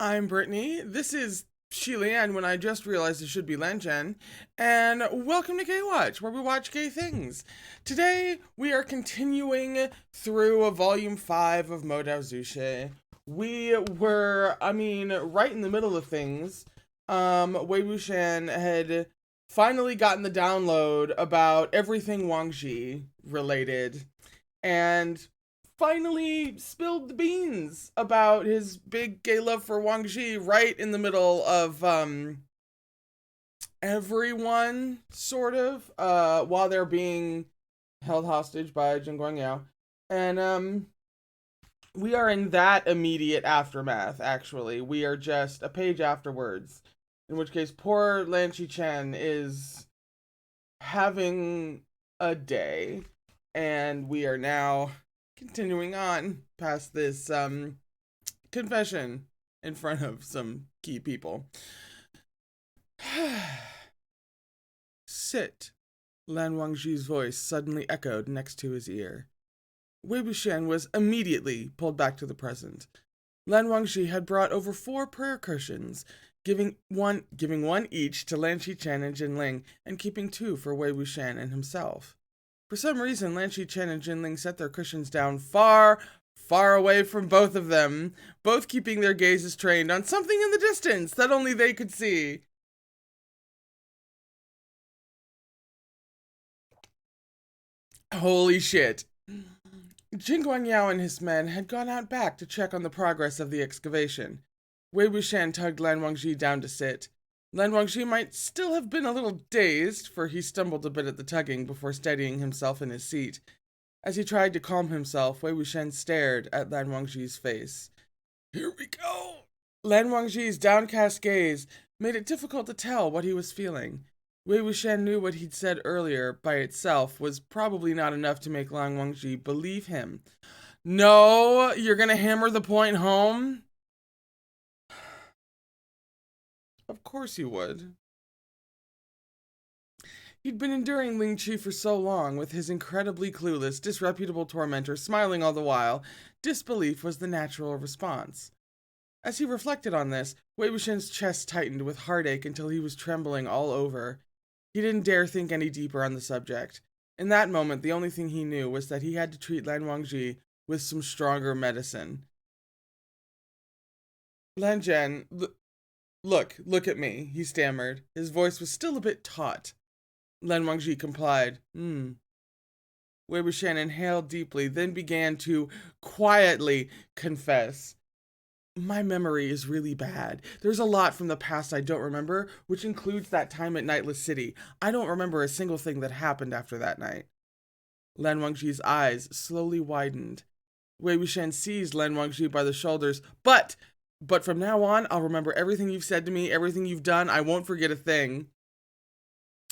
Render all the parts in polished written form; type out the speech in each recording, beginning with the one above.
I'm Brittany. This is Shilian when I just realized it should be Lanchen. And welcome to Gaywatch, where we watch gay things. Today, we are continuing through Volume 5 of Modao Zushi. We were, right in the middle of things. Wei Wuxian had finally gotten the download about everything Wang Ji related. And finally spilled the beans about his big gay love for Wang Ji right in the middle of everyone, sort of, while they're being held hostage by Jin Guangyao. And we are in that immediate aftermath, actually. We are just a page afterwards. In which case, poor Lan Chen is having a day. And we are now continuing on past this confession in front of some key people. Sit. Lan Wangji's voice suddenly echoed next to his ear. Wei Wuxian was immediately pulled back to the present. Lan Wangji had brought over 4 prayer cushions, giving one each to Lan Chen and Jinling, and keeping 2 for Wei Wuxian and himself. For some reason, Lan Chen and Jinling set their cushions down far, far away from both of them, both keeping their gazes trained on something in the distance that only they could see. Holy shit. Jin Guangyao and his men had gone out back to check on the progress of the excavation. Wei Wuxian tugged Lan Wangji down to sit. Lan Wangji might still have been a little dazed, for he stumbled a bit at the tugging before steadying himself in his seat. As he tried to calm himself, Wei Wuxian stared at Lan Wangji's face. Here we go! Lan Wangji's downcast gaze made it difficult to tell what he was feeling. Wei Wuxian knew what he'd said earlier by itself was probably not enough to make Lan Wangji believe him. No, you're gonna hammer the point home? Of course you would. He'd been enduring Ling Chi for so long, with his incredibly clueless, disreputable tormentor smiling all the while. Disbelief was the natural response. As he reflected on this, Wei Wuxian's chest tightened with heartache until he was trembling all over. He didn't dare think any deeper on the subject. In that moment, the only thing he knew was that he had to treat Lan Wangji with some stronger medicine. Lan Zhen, look at me, he stammered. His voice was still a bit taut. Lan Wangji complied. Wei Wuxian inhaled deeply, then began to quietly confess. My memory is really bad. There's a lot from the past I don't remember, which includes that time at Nightless City. I don't remember a single thing that happened after that night. Lan Wangji's eyes slowly widened. Wei Wuxian seized Lan Wangji by the shoulders. But from now on, I'll remember everything you've said to me, everything you've done. I won't forget a thing.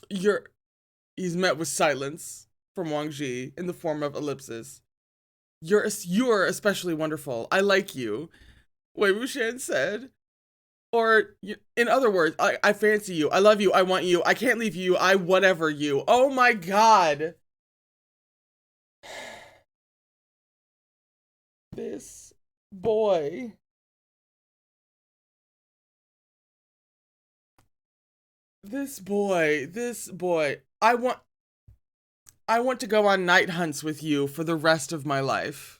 He's met with silence from Wang Ji in the form of ellipsis. You're especially wonderful. I like you, Wei Wuxian said. Or, in other words, I fancy you. I love you. I want you. I can't leave you. I whatever you. Oh my god. This boy. This boy. I want to go on night hunts with you for the rest of my life.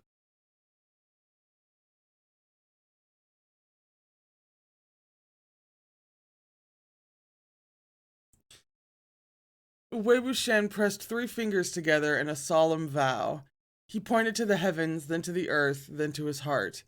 Wei Wuxian pressed 3 fingers together in a solemn vow. He pointed to the heavens, then to the earth, then to his heart.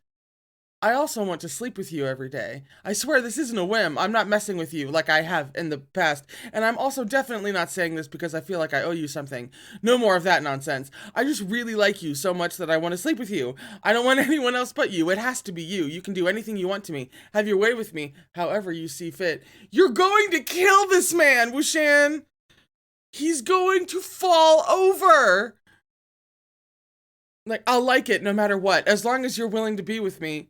I also want to sleep with you every day. I swear this isn't a whim. I'm not messing with you like I have in the past. And I'm also definitely not saying this because I feel like I owe you something. No more of that nonsense. I just really like you so much that I want to sleep with you. I don't want anyone else but you. It has to be you. You can do anything you want to me. Have your way with me, however you see fit. You're going to kill this man, Wuxian! He's going to fall over! I'll like it no matter what, as long as you're willing to be with me.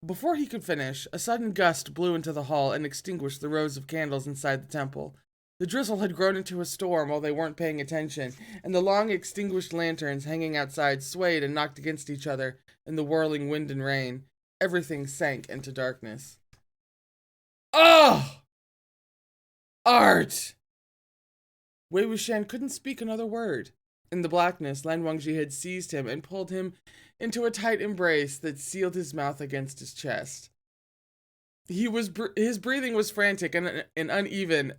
Before he could finish, a sudden gust blew into the hall and extinguished the rows of candles inside the temple. The drizzle had grown into a storm while they weren't paying attention, and the long extinguished lanterns hanging outside swayed and knocked against each other in the whirling wind and rain. Everything sank into darkness. Oh! Art! Wei Wuxian couldn't speak another word. In the blackness, Lan Wangji had seized him and pulled him into a tight embrace that sealed his mouth against his chest. His breathing was frantic and uneven.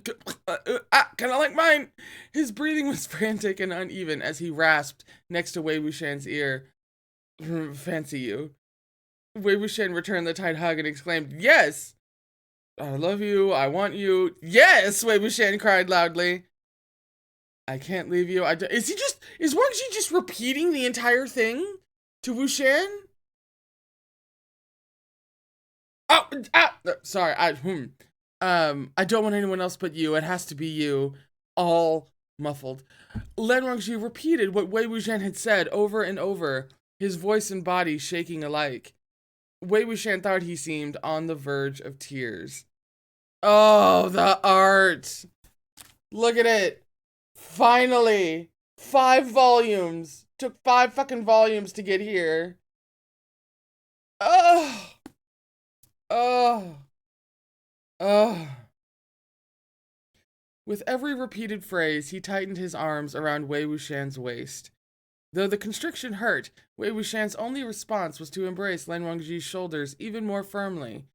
Kind of like mine. His breathing was frantic and uneven as he rasped next to Wei Wuxian's ear. Fancy you. Wei Wuxian returned the tight hug and exclaimed, "Yes! I love you. I want you." "Yes!" Wei Wuxian cried loudly. "I can't leave you. Is Wang Xi just repeating the entire thing to Wuxian? Oh, sorry. I don't want anyone else but you. It has to be you." All muffled, Lan Wangji repeated what Wei Wuxian had said over and over, his voice and body shaking alike. Wei Wuxian thought he seemed on the verge of tears. Oh, the art! Look at it! Finally! 5 volumes! Took 5 fucking volumes to get here. Oh! Oh! Oh! With every repeated phrase, he tightened his arms around Wei Wuxian's waist. Though the constriction hurt, Wei Wuxian's only response was to embrace Lan Wangji's shoulders even more firmly.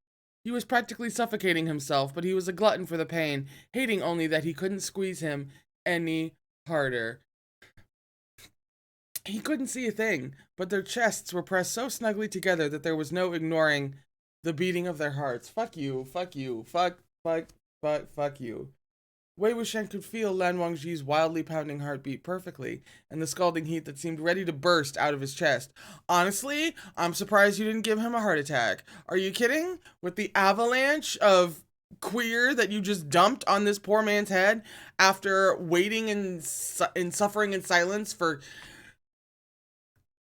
He was practically suffocating himself, but he was a glutton for the pain, hating only that he couldn't squeeze him any harder. He couldn't see a thing, but their chests were pressed so snugly together that there was no ignoring the beating of their hearts. Fuck you, fuck you, fuck you. Wei Wuxian could feel Lan Wangji's wildly pounding heartbeat perfectly, and the scalding heat that seemed ready to burst out of his chest. Honestly, I'm surprised you didn't give him a heart attack. Are you kidding? With the avalanche of queer that you just dumped on this poor man's head after waiting in suffering in silence for...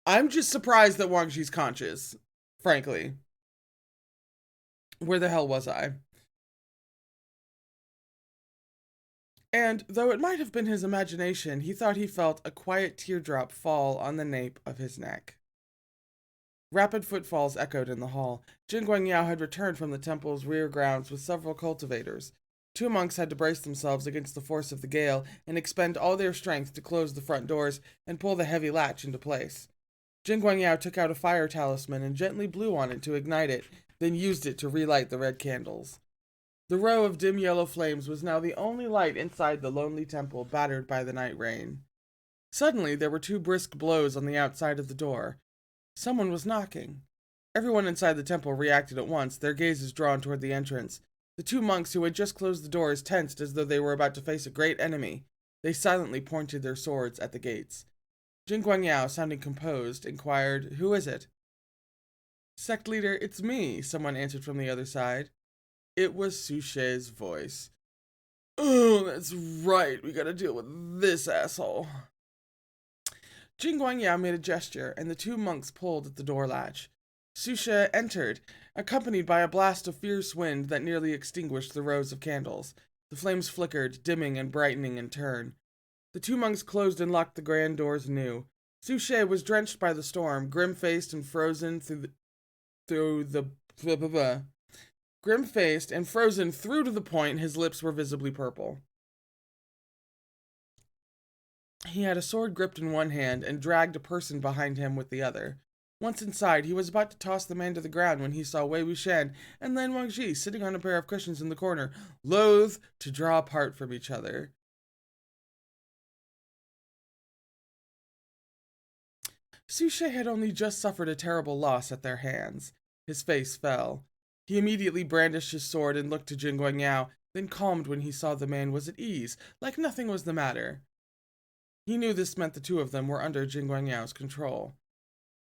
I'm just surprised that Wangji's conscious, frankly. Where the hell was I? And, though it might have been his imagination, he thought he felt a quiet teardrop fall on the nape of his neck. Rapid footfalls echoed in the hall. Jin Guangyao had returned from the temple's rear grounds with several cultivators. 2 monks had to brace themselves against the force of the gale and expend all their strength to close the front doors and pull the heavy latch into place. Jin Guangyao took out a fire talisman and gently blew on it to ignite it, then used it to relight the red candles. The row of dim yellow flames was now the only light inside the lonely temple battered by the night rain. Suddenly, there were 2 brisk blows on the outside of the door. Someone was knocking. Everyone inside the temple reacted at once, their gazes drawn toward the entrance. The 2 monks who had just closed the doors tensed as though they were about to face a great enemy. They silently pointed their swords at the gates. Jin Guangyao, sounding composed, inquired, "Who is it?" "Sect leader, it's me," someone answered from the other side. It was Suchet's voice. "Oh, that's right. We gotta deal with this asshole." Jin Guangyao made a gesture, and the 2 monks pulled at the door latch. Suchet entered, accompanied by a blast of fierce wind that nearly extinguished the rows of candles. The flames flickered, dimming and brightening in turn. The 2 monks closed and locked the grand doors anew. Suchet was drenched by the storm, grim-faced and frozen Grim-faced and frozen through to the point his lips were visibly purple. He had a sword gripped in one hand and dragged a person behind him with the other. Once inside, he was about to toss the man to the ground when he saw Wei Wuxian and Lan Wangji sitting on a pair of cushions in the corner, loath to draw apart from each other. Suchet had only just suffered a terrible loss at their hands. His face fell. He immediately brandished his sword and looked to Jin Guangyao, then calmed when he saw the man was at ease, like nothing was the matter. He knew this meant the 2 of them were under Jin Guangyao's control.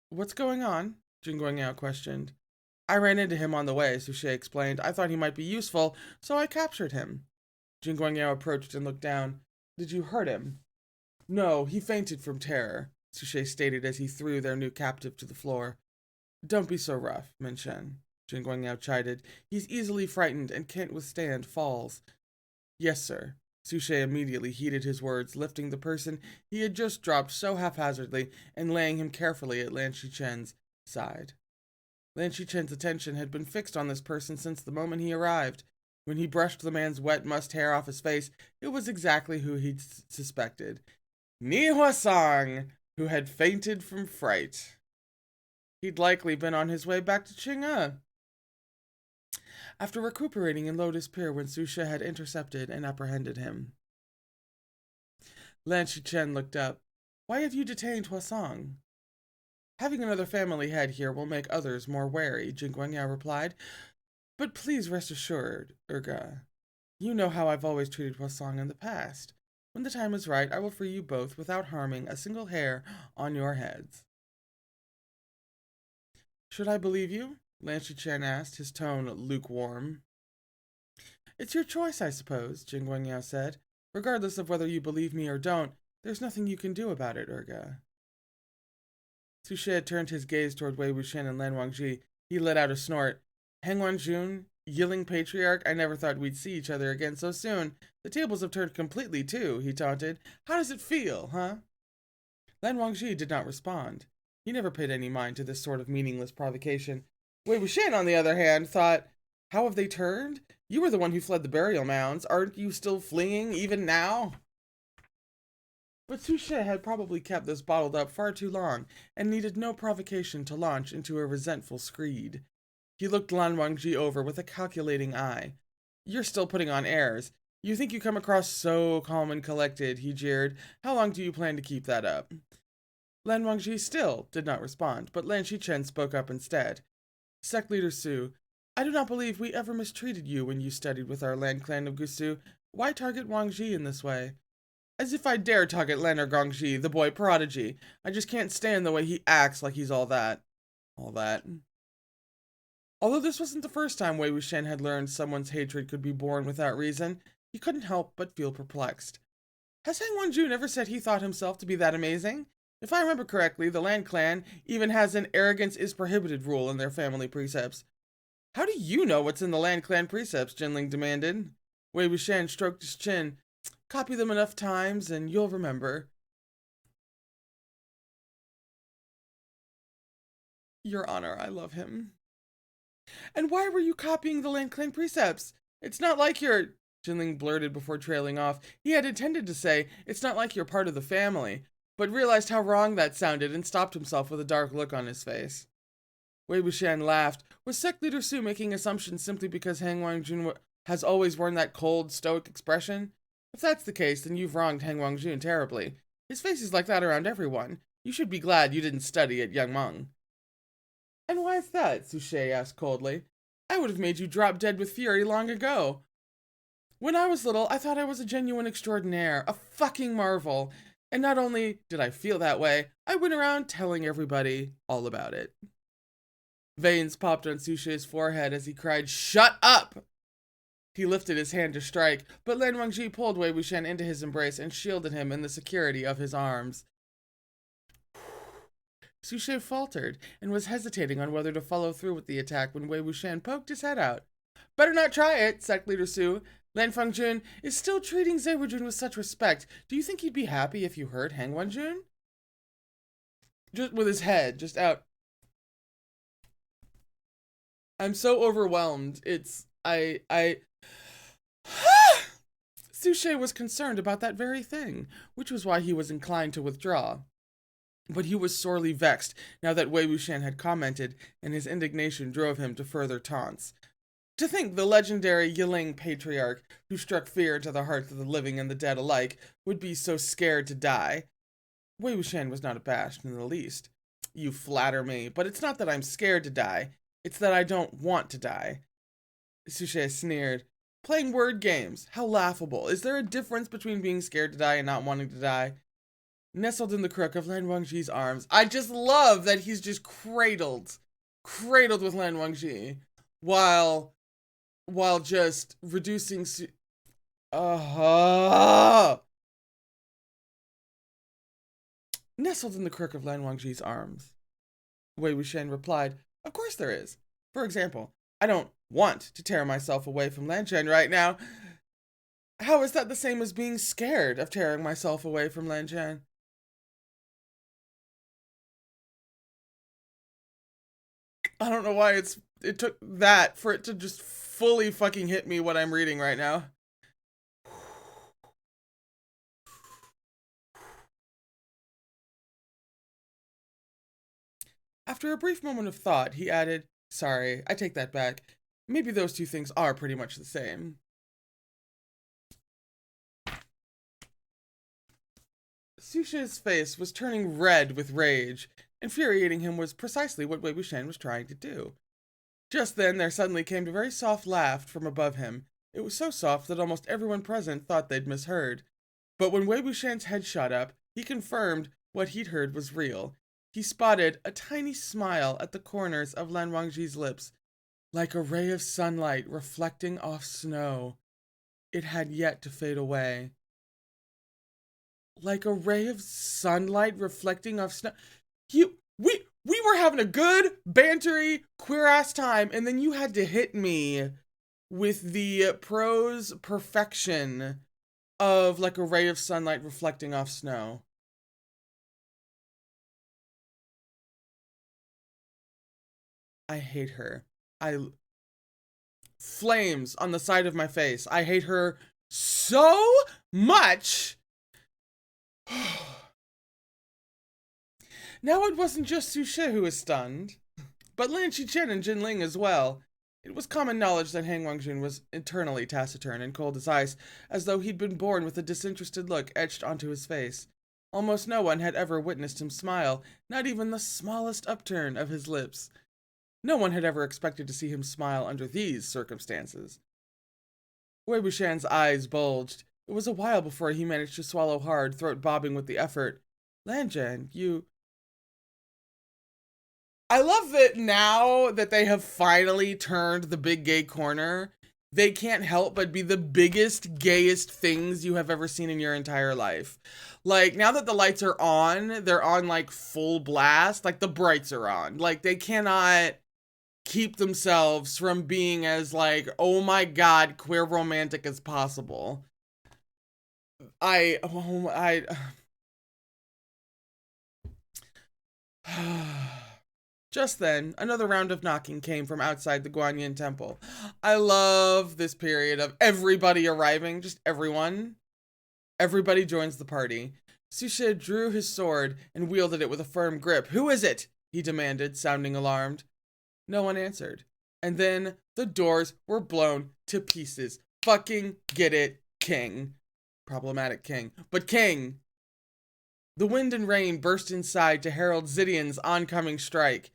"What's going on?" Jin Guangyao questioned. "I ran into him on the way," Suchet explained. "I thought he might be useful, so I captured him." Jin Guangyao approached and looked down. "Did you hurt him?" "No, he fainted from terror," Suchet stated as he threw their new captive to the floor. "Don't be so rough, Min Shen," Jin Guangyao chided. "He's easily frightened and can't withstand falls." "Yes, sir." Suchet immediately heeded his words, lifting the person he had just dropped so haphazardly and laying him carefully at Lan Shichen's side. Lan Shichen's attention had been fixed on this person since the moment he arrived. When he brushed the man's wet mussed hair off his face, it was exactly who he'd suspected. Ni Huasang, who had fainted from fright. He'd likely been on his way back to Qing'e. After recuperating in Lotus Pier when Su She had intercepted and apprehended him. Lan Shichen looked up. Why have you detained Huasang? Having another family head here will make others more wary, Jin Guangyao replied. But please rest assured, Urga. You know how I've always treated Huasang in the past. When the time is right, I will free you both without harming a single hair on your heads. Should I believe you? Lan Shichen asked, his tone lukewarm. It's your choice, I suppose, Jin Guangyao said. Regardless of whether you believe me or don't, there's nothing you can do about it, Urga. Su She had turned his gaze toward Wei Wuxian and Lan Wangji. He let out a snort. Heng Wanjun, Yiling Patriarch, I never thought we'd see each other again so soon. The tables have turned completely, too, he taunted. How does it feel, huh? Lan Wangji did not respond. He never paid any mind to this sort of meaningless provocation. Wei Wuxian, on the other hand, thought, how have they turned? You were the one who fled the burial mounds. Aren't you still fleeing, even now? But Su She had probably kept this bottled up far too long, and needed no provocation to launch into a resentful screed. He looked Lan Wangji over with a calculating eye. You're still putting on airs. You think you come across so calm and collected, he jeered. How long do you plan to keep that up? Lan Wangji still did not respond, but Lan Shichen spoke up instead. Sect Leader Su, I do not believe we ever mistreated you when you studied with our land clan of Gusu. Why target Wangji in this way? As if I dare target Lander Gongji, the boy prodigy. I just can't stand the way he acts like he's all that. All that. Although this wasn't the first time Wei Wuxian had learned someone's hatred could be born without reason, he couldn't help but feel perplexed. Has Heng Wanjun never said he thought himself to be that amazing? If I remember correctly, the Land Clan even has an arrogance is prohibited rule in their family precepts. How do you know what's in the Land Clan precepts? Jinling demanded. Wei Wuxian stroked his chin. Copy them enough times and you'll remember. Your Honor, I love him. And why were you copying the Land Clan precepts? It's not like you're... Jinling blurted before trailing off. He had intended to say, it's not like you're part of the family, but realized how wrong that sounded and stopped himself with a dark look on his face. Wei Wuxian laughed. Was Sect Leader Su making assumptions simply because Heng Wangjun has always worn that cold, stoic expression? If that's the case, then you've wronged Heng Wangjun terribly. His face is like that around everyone. You should be glad you didn't study at Young Meng. And why is that? Su She asked coldly. I would have made you drop dead with fury long ago. When I was little, I thought I was a genuine extraordinaire, a fucking marvel. And not only did I feel that way, I went around telling everybody all about it. Veins popped on Su She's forehead as he cried, Shut up! He lifted his hand to strike, but Lan Wangji pulled Wei Wuxian into his embrace and shielded him in the security of his arms. Su She faltered and was hesitating on whether to follow through with the attack when Wei Wuxian poked his head out. Better not try it, Sect Leader Su. Lan Fangjun is still treating Zaewujun with such respect. Do you think he'd be happy if you hurt Heng Wanjun? Just with his head, just out. I'm so overwhelmed. Su She was concerned about that very thing, which was why he was inclined to withdraw. But he was sorely vexed now that Wei Wuxian had commented, and his indignation drove him to further taunts. To think the legendary Yiling Patriarch, who struck fear into the hearts of the living and the dead alike, would be so scared to die. Wei Wuxian was not abashed in the least. You flatter me, but it's not that I'm scared to die. It's that I don't want to die. Su She sneered. Playing word games. How laughable. Is there a difference between being scared to die and not wanting to die? Nestled in the crook of Lan Wangji's arms. I just love that he's just cradled with Lan Wangji, while just reducing Nestled in the crook of Lan Wangji's arms. Wei Wuxian replied, Of course there is. For example, I don't want to tear myself away from Lan Zhan right now. How is that the same as being scared of tearing myself away from Lan Zhan? I don't know why it took that for it to just fully fucking hit me what I'm reading right now. After a brief moment of thought, he added, "Sorry, I take that back. Maybe those two things are pretty much the same." Sushi's face was turning red with rage. Infuriating him was precisely what Wei Wuxian was trying to do. Just then, there suddenly came a very soft laugh from above him. It was so soft that almost everyone present thought they'd misheard. But when Wei Wuxian's head shot up, he confirmed what he'd heard was real. He spotted a tiny smile at the corners of Lan Wangji's lips, like a ray of sunlight reflecting off snow. It had yet to fade away. Like a ray of sunlight reflecting off snow. We were having a good, bantery, queer-ass time, and then you had to hit me with the prose perfection of like a ray of sunlight reflecting off snow. I hate her. Flames on the side of my face. I hate her so much. Now it wasn't just Su She who was stunned, but Lan Qichen and Jin Ling as well. It was common knowledge that Han Wangjun was internally taciturn and cold as ice, as though he'd been born with a disinterested look etched onto his face. Almost no one had ever witnessed him smile, not even the smallest upturn of his lips. No one had ever expected to see him smile under these circumstances. Wei Wuxian's eyes bulged. It was a while before he managed to swallow hard, throat bobbing with the effort. "Lanjian, you..." I love that now that they have finally turned the big gay corner, they can't help but be the biggest, gayest things you have ever seen in your entire life. Like, now that the lights are on, they're on like full blast, like the brights are on. Like, they cannot keep themselves from being as like, oh my god, queer romantic as possible. Just then, another round of knocking came from outside the Guanyin temple. I love this period of everybody arriving, just everyone. Everybody joins the party. Su She drew his sword and wielded it with a firm grip. "Who is it?" he demanded, sounding alarmed. No one answered. And then the doors were blown to pieces. Fucking get it, King. Problematic King. But King! The wind and rain burst inside to herald Zidian's oncoming strike.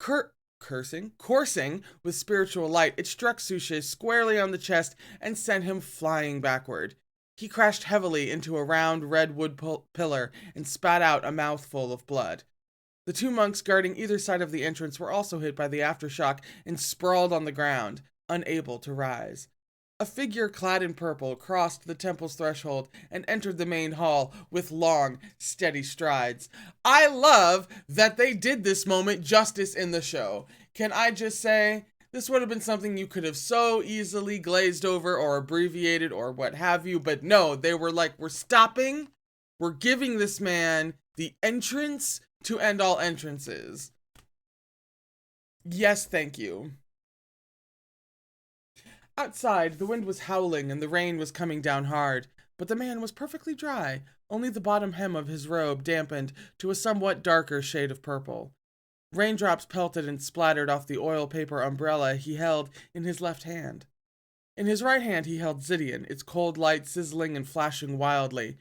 Coursing with spiritual light, it struck Su She squarely on the chest and sent him flying backward. He crashed heavily into a round red wood pillar and spat out a mouthful of blood. The two monks guarding either side of the entrance were also hit by the aftershock and sprawled on the ground, unable to rise. A figure clad in purple crossed the temple's threshold and entered the main hall with long, steady strides. I love that they did this moment justice in the show. Can I just say, this would have been something you could have so easily glazed over or abbreviated or what have you, but no, they were like, we're stopping, we're giving this man the entrance to end all entrances. Yes, thank you. Outside, the wind was howling and the rain was coming down hard, but the man was perfectly dry, only the bottom hem of his robe dampened to a somewhat darker shade of purple. Raindrops pelted and splattered off the oil paper umbrella he held in his left hand. In his right hand he held Zidian, its cold light sizzling and flashing wildly.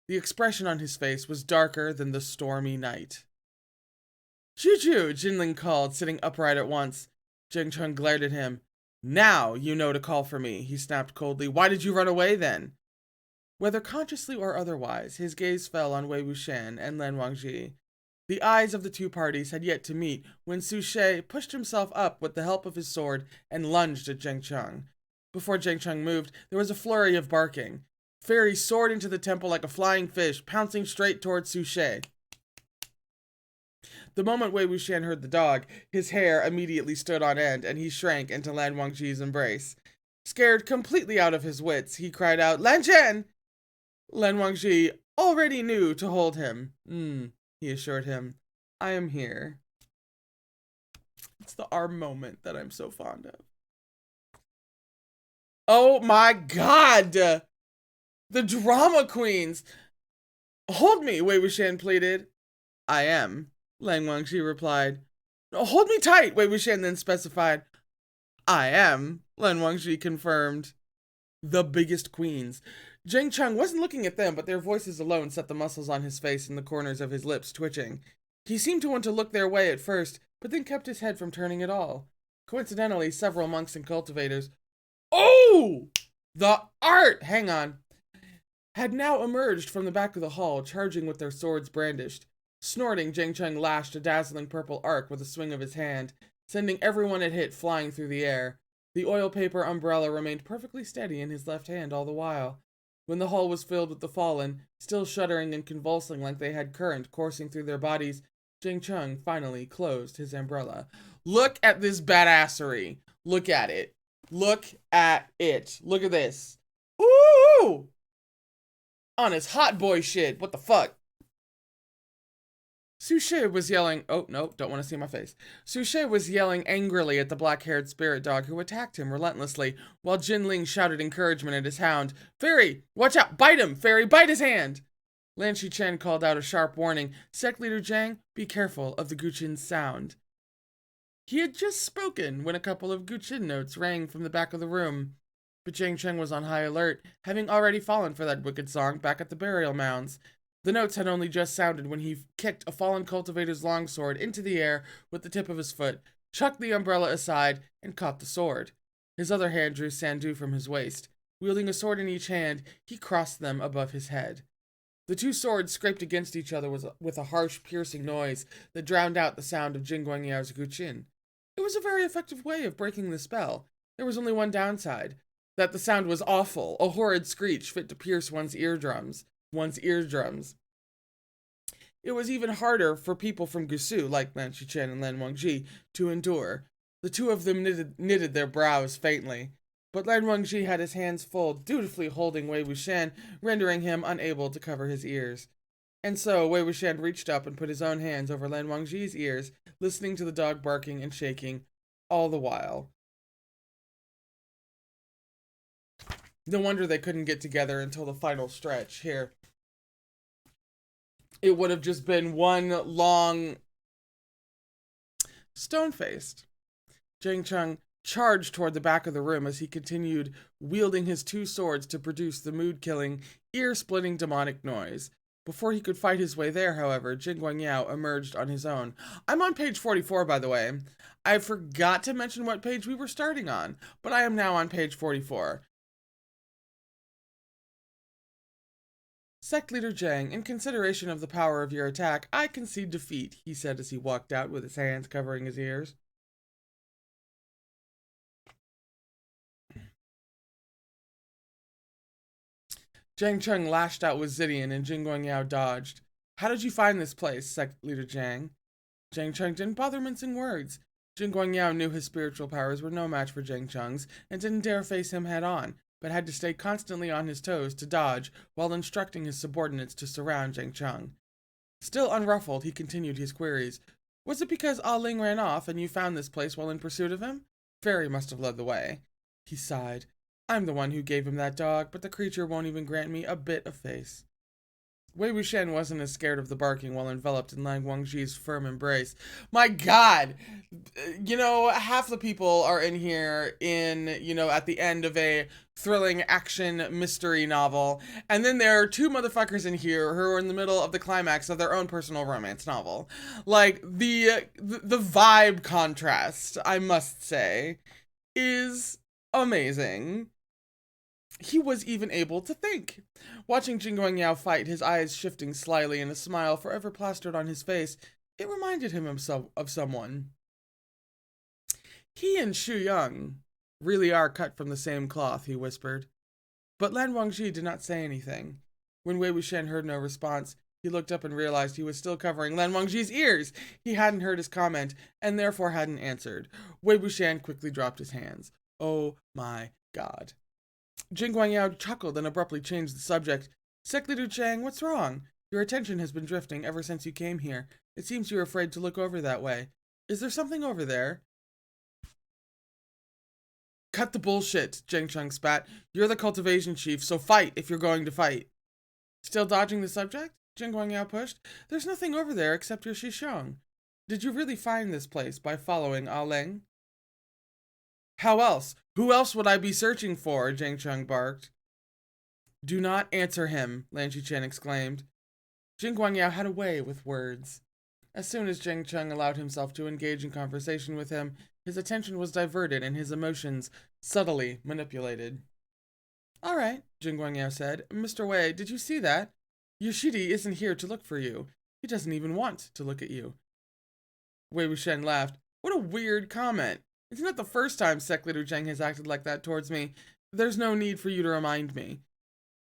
The expression on his face was darker than the stormy night. "Juju," Jinling called, sitting upright at once. Zheng Cheng glared at him. "Now you know to call for me," he snapped coldly. "Why did you run away then?" Whether consciously or otherwise, his gaze fell on Wei Wuxian and Lan Wangji. The eyes of the two parties had yet to meet when Su She pushed himself up with the help of his sword and lunged at Zheng Cheng. Before Zheng Cheng moved, there was a flurry of barking. Fairy soared into the temple like a flying fish, pouncing straight towards Su She. The moment Wei Wuxian heard the dog, his hair immediately stood on end, and he shrank into Lan Wangji's embrace. Scared completely out of his wits, he cried out, "Lanjian!" Lan Wangji already knew to hold him. He assured him. "I am here." It's the our moment that I'm so fond of. Oh my god! The drama queens! Hold me, Wei Wuxian pleaded. I am, Lang Wangji replied. Hold me tight, Wei Wuxian then specified. I am, Lan Wangji confirmed. The biggest queens. Zheng Cheng wasn't looking at them, but their voices alone set the muscles on his face and the corners of his lips twitching. He seemed to want to look their way at first, but then kept his head from turning at all. Coincidentally, several monks and cultivators, oh! The art! Hang on. Had now emerged from the back of the hall, charging with their swords brandished. Snorting, Zheng Cheng lashed a dazzling purple arc with a swing of his hand, sending everyone it hit flying through the air. The oil paper umbrella remained perfectly steady in his left hand all the while. When the hall was filled with the fallen, still shuddering and convulsing like they had current coursing through their bodies, Zheng Cheng finally closed his umbrella. Look at this badassery. Look at it. Look at it. Look at this. Ooh! On his hot boy shit. What the fuck? Suchet was yelling, oh, no, don't want to see my face. Suchet was yelling angrily at the black-haired spirit dog who attacked him relentlessly, while Jin Ling shouted encouragement at his hound. Fairy, watch out, bite him, Fairy, bite his hand! Lan Shichen called out a sharp warning. Sect Leader Zhang, be careful of the Guqin sound. He had just spoken when a couple of Guqin notes rang from the back of the room. But Zhang Cheng was on high alert, having already fallen for that wicked song back at the burial mounds. The notes had only just sounded when he kicked a fallen cultivator's longsword into the air with the tip of his foot, chucked the umbrella aside, and caught the sword. His other hand drew Sandu from his waist. Wielding a sword in each hand, he crossed them above his head. The two swords scraped against each other with a harsh, piercing noise that drowned out the sound of Jin Guangyao's Guqin. It was a very effective way of breaking the spell. There was only one downside, that the sound was awful, a horrid screech fit to pierce one's eardrums. It was even harder for people from Gusu, like Lan Shichen and Lan Wangji, to endure. The two of them knitted their brows faintly. But Lan Wangji had his hands full, dutifully holding Wei Wuxian, rendering him unable to cover his ears. And so Wei Wuxian reached up and put his own hands over Lan Wangji's ears, listening to the dog barking and shaking all the while. No wonder they couldn't get together until the final stretch. Here. It would have just been one long stone-faced. Zheng Cheng charged toward the back of the room as he continued wielding his two swords to produce the mood-killing, ear-splitting demonic noise. Before he could fight his way there, however, Jin Guangyao emerged on his own. I'm on page 44, by the way. I forgot to mention what page we were starting on, but I am now on page 44. Sect Leader Zhang, in consideration of the power of your attack, I concede defeat, he said as he walked out with his hands covering his ears. Zhang Cheng lashed out with Zidian and Jin Guangyao dodged. How did you find this place, Sect Leader Zhang? Zhang Cheng didn't bother mincing words. Jin Guangyao knew his spiritual powers were no match for Zhang Cheng's and didn't dare face him head on, but had to stay constantly on his toes to dodge while instructing his subordinates to surround Zhang Cheng. Still unruffled, he continued his queries. Was it because Ah Ling ran off and you found this place while in pursuit of him? Fairy must have led the way. He sighed. I'm the one who gave him that dog, but the creature won't even grant me a bit of face. Wei Wuxian wasn't as scared of the barking while enveloped in Lan Wangji's firm embrace. My god! You know, half the people are in here at the end of a thrilling action mystery novel, and then there are two motherfuckers in here who are in the middle of the climax of their own personal romance novel. Like, the vibe contrast, I must say, is amazing. He was even able to think. Watching Jin Guangyao fight, his eyes shifting slyly and a smile forever plastered on his face, it reminded him of someone. He and Xu Yang really are cut from the same cloth, he whispered. But Lan Wangji did not say anything. When Wei Wuxian heard no response, he looked up and realized he was still covering Lan Wangji's ears. He hadn't heard his comment, and therefore hadn't answered. Wei Wuxian quickly dropped his hands. Oh my god. Jin Guangyao chuckled and abruptly changed the subject. Sect Leader Zhang, what's wrong? Your attention has been drifting ever since you came here. It seems you're afraid to look over that way. Is there something over there? Cut the bullshit, Zhang Cheng spat. You're the cultivation chief, so fight if you're going to fight. Still dodging the subject? Jin Guangyao pushed. There's nothing over there except your Shishong. Did you really find this place by following Ah Ling? How else? Who else would I be searching for? Zhang Cheng barked. Do not answer him, Lan Chen exclaimed. Jin Guangyao had a way with words. As soon as Zhang Cheng allowed himself to engage in conversation with him, his attention was diverted and his emotions subtly manipulated. All right, Jin Guangyao said. Mr. Wei, did you see that? Yoshidi isn't here to look for you. He doesn't even want to look at you. Wei Wuxian laughed. What a weird comment. It's not the first time Sect Leader Zhang has acted like that towards me. There's no need for you to remind me.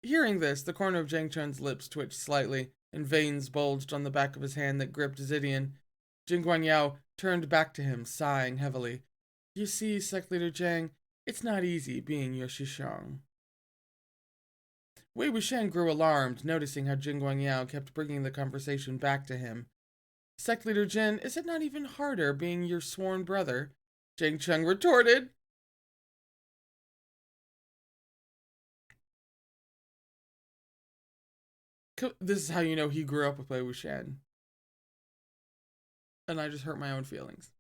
Hearing this, the corner of Zhang Chun's lips twitched slightly, and veins bulged on the back of his hand that gripped Zidian. Jin Guangyao turned back to him, sighing heavily. You see, Sect Leader Zhang, it's not easy being your Shishong. Wei Wuxian grew alarmed, noticing how Jin Guangyao kept bringing the conversation back to him. Sect Leader Jin, is it not even harder being your sworn brother? Zhang Cheng retorted. This is how you know he grew up with Wei Wuxian. And I just hurt my own feelings.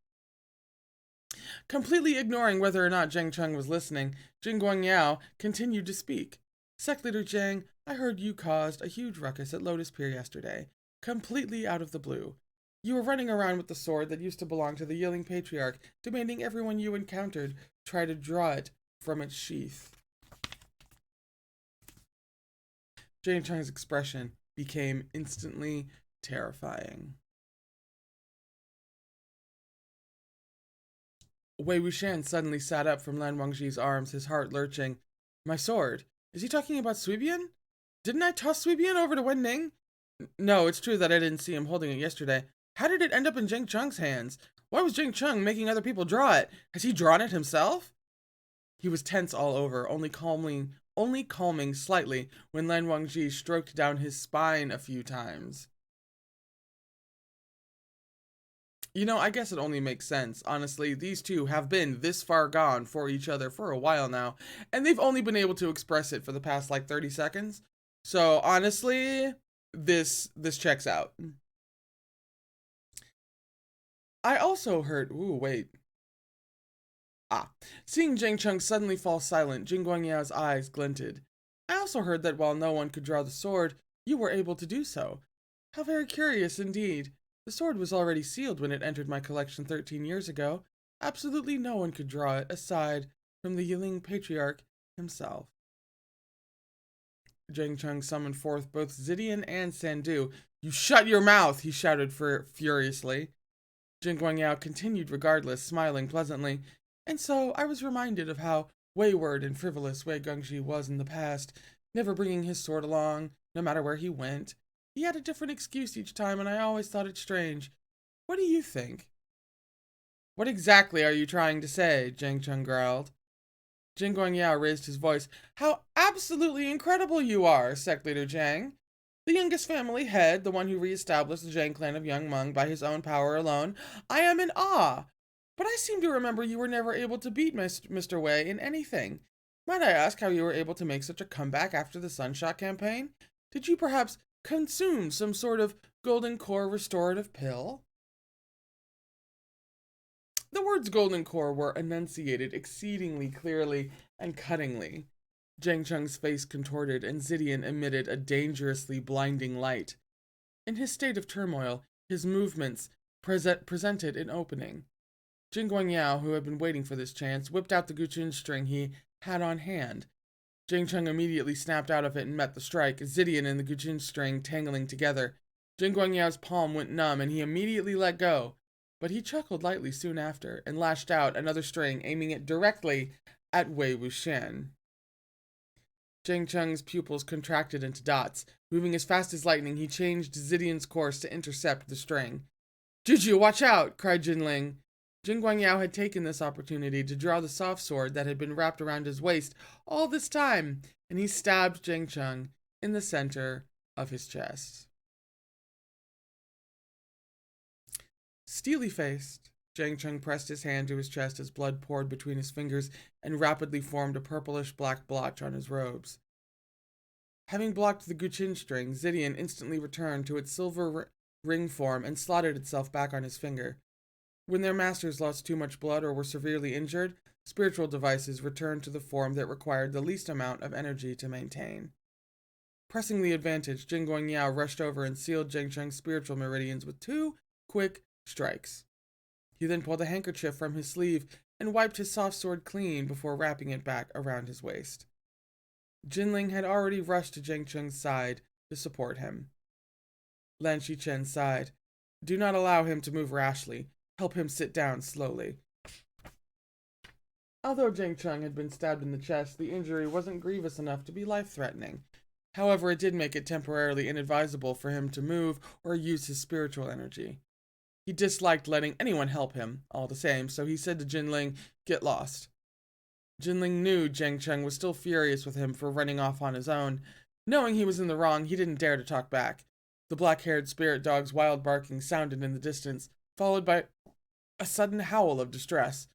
Completely ignoring whether or not Zhang Cheng was listening, Jin Guangyao continued to speak. Sect Leader Zhang, I heard you caused a huge ruckus at Lotus Pier yesterday, completely out of the blue. You were running around with the sword that used to belong to the Yiling Patriarch, demanding everyone you encountered try to draw it from its sheath. Zhang Cheng's expression became instantly terrifying. Wei Wuxian suddenly sat up from Lan Wangji's arms, his heart lurching. My sword? Is he talking about Suibian? Didn't I toss Suibian over to Wen Ning? No, it's true that I didn't see him holding it yesterday. How did it end up in Zhang Cheng's hands? Why was Zhang Cheng making other people draw it? Has he drawn it himself? He was tense all over, only calming slightly when Lan Wangji stroked down his spine a few times. You know, I guess it only makes sense. Honestly, these two have been this far gone for each other for a while now, and they've only been able to express it for the past, 30 seconds. So, honestly, this checks out. I also heard... Ooh, wait. Seeing Zhang Cheng suddenly fall silent, Jin Guangyao's eyes glinted. I also heard that while no one could draw the sword, you were able to do so. How very curious indeed. The sword was already sealed when it entered my collection 13 years ago. Absolutely no one could draw it, aside from the Yiling Patriarch himself. Zhang Cheng summoned forth both Zidian and Sandu. You shut your mouth, he shouted furiously. Jin Guangyao continued regardless, smiling pleasantly. And so I was reminded of how wayward and frivolous Wei Gengji was in the past, never bringing his sword along, no matter where he went. He had a different excuse each time, and I always thought it strange. What do you think? What exactly are you trying to say? Zhang Cheng growled. Jin Guangyao raised his voice. How absolutely incredible you are, Sect Leader Zhang. The youngest family head, the one who reestablished the Zhang clan of Young Meng by his own power alone. I am in awe. But I seem to remember you were never able to beat Mr. Wei in anything. Might I ask how you were able to make such a comeback after the Sunshot campaign? Did you perhaps consume some sort of golden core restorative pill? The words golden core were enunciated exceedingly clearly and cuttingly. Zhang Cheng's face contorted, and Zidian emitted a dangerously blinding light. In his state of turmoil, his movements presented an opening. Jin Guangyao, who had been waiting for this chance, whipped out the guqin string he had on hand. Zhang Cheng immediately snapped out of it and met the strike, Zidian and the guqin string tangling together. Jin Guangyao's palm went numb, and he immediately let go. But he chuckled lightly soon after, and lashed out another string, aiming it directly at Wei Wuxian. Zhang Cheng's pupils contracted into dots. Moving as fast as lightning, he changed Zidian's course to intercept the string. Juju, watch out! Cried Jinling. Jin Guangyao had taken this opportunity to draw the soft sword that had been wrapped around his waist all this time, and he stabbed Zhang Cheng in the center of his chest. Steely-faced, Jiang Cheng pressed his hand to his chest as blood poured between his fingers and rapidly formed a purplish-black blotch on his robes. Having blocked the Guqin string, Zidian instantly returned to its silver ring form and slotted itself back on his finger. When their masters lost too much blood or were severely injured, spiritual devices returned to the form that required the least amount of energy to maintain. Pressing the advantage, Jin Guangyao rushed over and sealed Jiang Cheng's spiritual meridians with 2 quick strikes. He then pulled a handkerchief from his sleeve and wiped his soft sword clean before wrapping it back around his waist. Jinling had already rushed to Jiang Cheng's side to support him. Lan Shichen sighed. Do not allow him to move rashly. Help him sit down slowly. Although Jiang Cheng had been stabbed in the chest, the injury wasn't grievous enough to be life-threatening. However, it did make it temporarily inadvisable for him to move or use his spiritual energy. He disliked letting anyone help him, all the same, so he said to Jinling, "Get lost." Jinling knew Jiang Cheng was still furious with him for running off on his own. Knowing he was in the wrong, he didn't dare to talk back. The black-haired spirit dog's wild barking sounded in the distance, followed by a sudden howl of distress.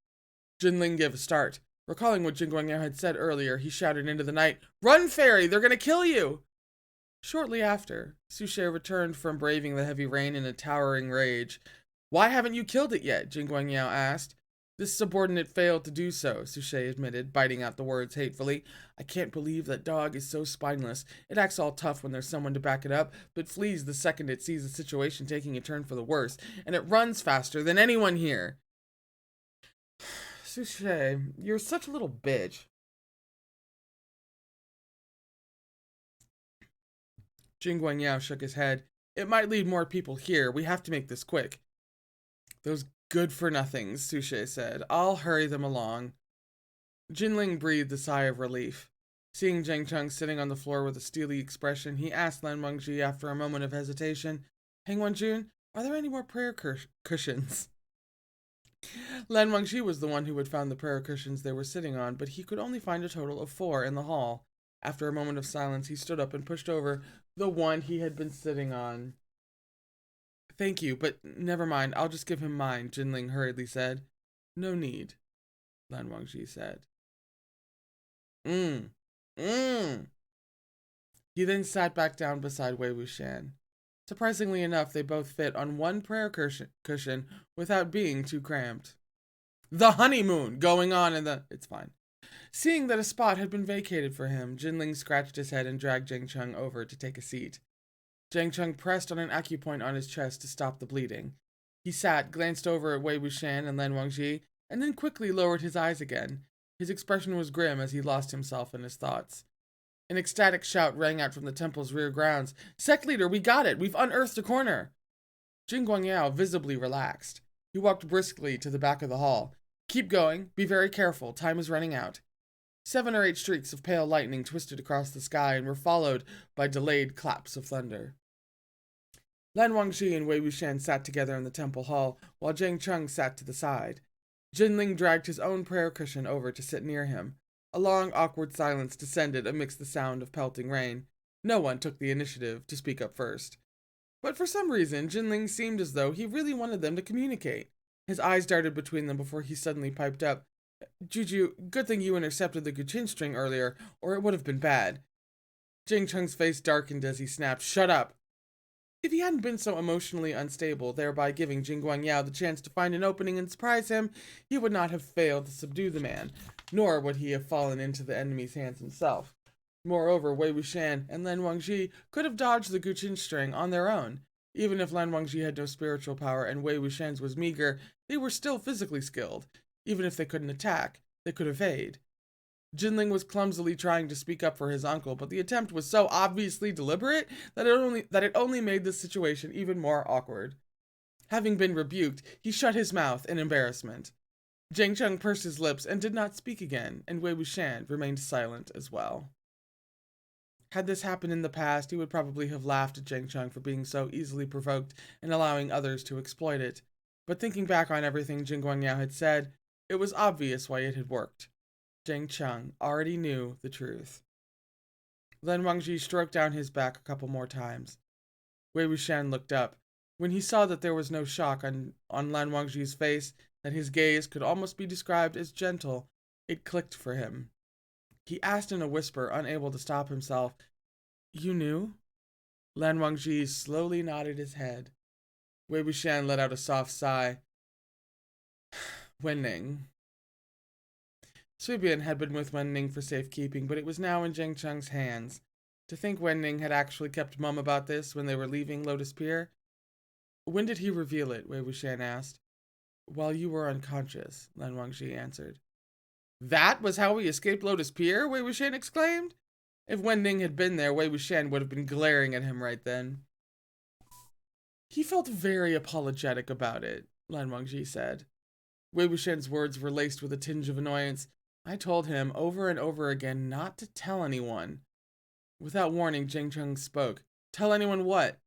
Jinling gave a start. Recalling what Jin Guangyao had said earlier, he shouted into the night, "Run, fairy! They're gonna kill you!" Shortly after, Suchet returned from braving the heavy rain in a towering rage. "Why haven't you killed it yet?" Jin Guangyao asked. This subordinate failed to do so, Suchet admitted, biting out the words hatefully. "I can't believe that dog is so spineless. It acts all tough when there's someone to back it up, but flees the second it sees the situation taking a turn for the worse, and it runs faster than anyone here." Suchet, you're such a little bitch. Jin Guangyao shook his head. "It might lead more people here. We have to make this quick." "Those good-for-nothings," Suchet said. "I'll hurry them along." Jinling breathed a sigh of relief. Seeing Jiang Cheng sitting on the floor with a steely expression, he asked Lan Wangji after a moment of hesitation, "Hang Wanjun, are there any more prayer cushions?" Lan Wangji was the one who had found the prayer cushions they were sitting on, but he could only find a total of 4 in the hall. After a moment of silence, he stood up and pushed over the one he had been sitting on. "Thank you, but never mind. I'll just give him mine," Jinling hurriedly said. "No need," Lan Wangji said. He then sat back down beside Wei Wuxian. Surprisingly enough, they both fit on one prayer cushion without being too cramped. The honeymoon going on in the... It's fine. Seeing that a spot had been vacated for him, Jinling scratched his head and dragged Jiang Cheng over to take a seat. Jiang Cheng pressed on an acupoint on his chest to stop the bleeding. He sat, glanced over at Wei Wuxian and Lan Wangji, and then quickly lowered his eyes again. His expression was grim as he lost himself in his thoughts. An ecstatic shout rang out from the temple's rear grounds. "Sect leader, we got it! We've unearthed a corner!" Jin Guangyao visibly relaxed. He walked briskly to the back of the hall. "Keep going. Be very careful. Time is running out." 7 or 8 streaks of pale lightning twisted across the sky and were followed by delayed claps of thunder. Lan Wangji and Wei Wuxian sat together in the temple hall, while Jiang Cheng sat to the side. Jinling dragged his own prayer cushion over to sit near him. A long, awkward silence descended amidst the sound of pelting rain. No one took the initiative to speak up first. But for some reason, Jinling seemed as though he really wanted them to communicate. His eyes darted between them before he suddenly piped up, "Juju, good thing you intercepted the Guqin string earlier, or it would have been bad." Jiang Cheng's face darkened as he snapped, "Shut up!" If he hadn't been so emotionally unstable, thereby giving Jin Guangyao the chance to find an opening and surprise him, he would not have failed to subdue the man, nor would he have fallen into the enemy's hands himself. Moreover, Wei Wuxian and Lan Wangji could have dodged the Guqin string on their own. Even if Lan Wangji had no spiritual power and Wei Wuxian's was meager, they were still physically skilled. Even if they couldn't attack, they could evade. Jinling was clumsily trying to speak up for his uncle, but the attempt was so obviously deliberate that it only made the situation even more awkward. Having been rebuked, he shut his mouth in embarrassment. Jiang Cheng pursed his lips and did not speak again, and Wei Wuxian remained silent as well. Had this happened in the past, he would probably have laughed at Jiang Cheng for being so easily provoked and allowing others to exploit it. But thinking back on everything Jin Guangyao had said, it was obvious why it had worked. Jiang Cheng already knew the truth. Lan Wangji stroked down his back a couple more times. Wei Wuxian looked up. When he saw that there was no shock on Lan Wangji's face, that his gaze could almost be described as gentle, it clicked for him. He asked in a whisper, unable to stop himself, "You knew?" Lan Wangji slowly nodded his head. Wei Wuxian let out a soft sigh. Wenning. Suibian had been with Wenning for safekeeping, but it was now in Zheng Cheng's hands. To think Wenning had actually kept mum about this when they were leaving Lotus Pier. When did he reveal it? Wei Wuxian asked. While you were unconscious, Lan Wangji answered. That was how we escaped Lotus Pier? Wei Wuxian exclaimed. If Wenning had been there, Wei Wuxian would have been glaring at him right then. He felt very apologetic about it, Lan Wangji said. Wei Wuxian's words were laced with a tinge of annoyance. I told him over and over again not to tell anyone. Without warning, Zheng Cheng spoke. Tell anyone what?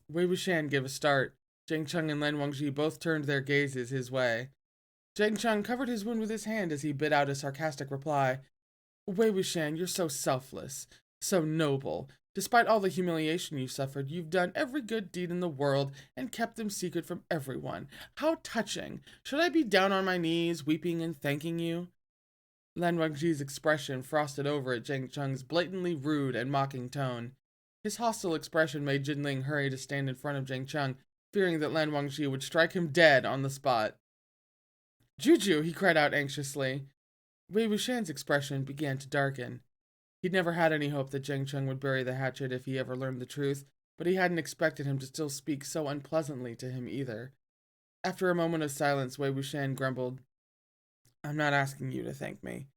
Wei Wuxian gave a start. Zheng Cheng and Lan Wangji both turned their gazes his way. Zheng Cheng covered his wound with his hand as he bit out a sarcastic reply. Wei Wuxian, you're so selfless, so noble. Despite all the humiliation you suffered, you've done every good deed in the world and kept them secret from everyone. How touching. Should I be down on my knees, weeping and thanking you? Lan Wangji's expression frosted over at Zheng Cheng's blatantly rude and mocking tone. His hostile expression made Jinling hurry to stand in front of Zheng Cheng, fearing that Lan Wangji would strike him dead on the spot. Juju, he cried out anxiously. Wei Wuxian's expression began to darken. He'd never had any hope that Zheng Cheng would bury the hatchet if he ever learned the truth, but he hadn't expected him to still speak so unpleasantly to him either. After a moment of silence, Wei Wuxian grumbled, I'm not asking you to thank me.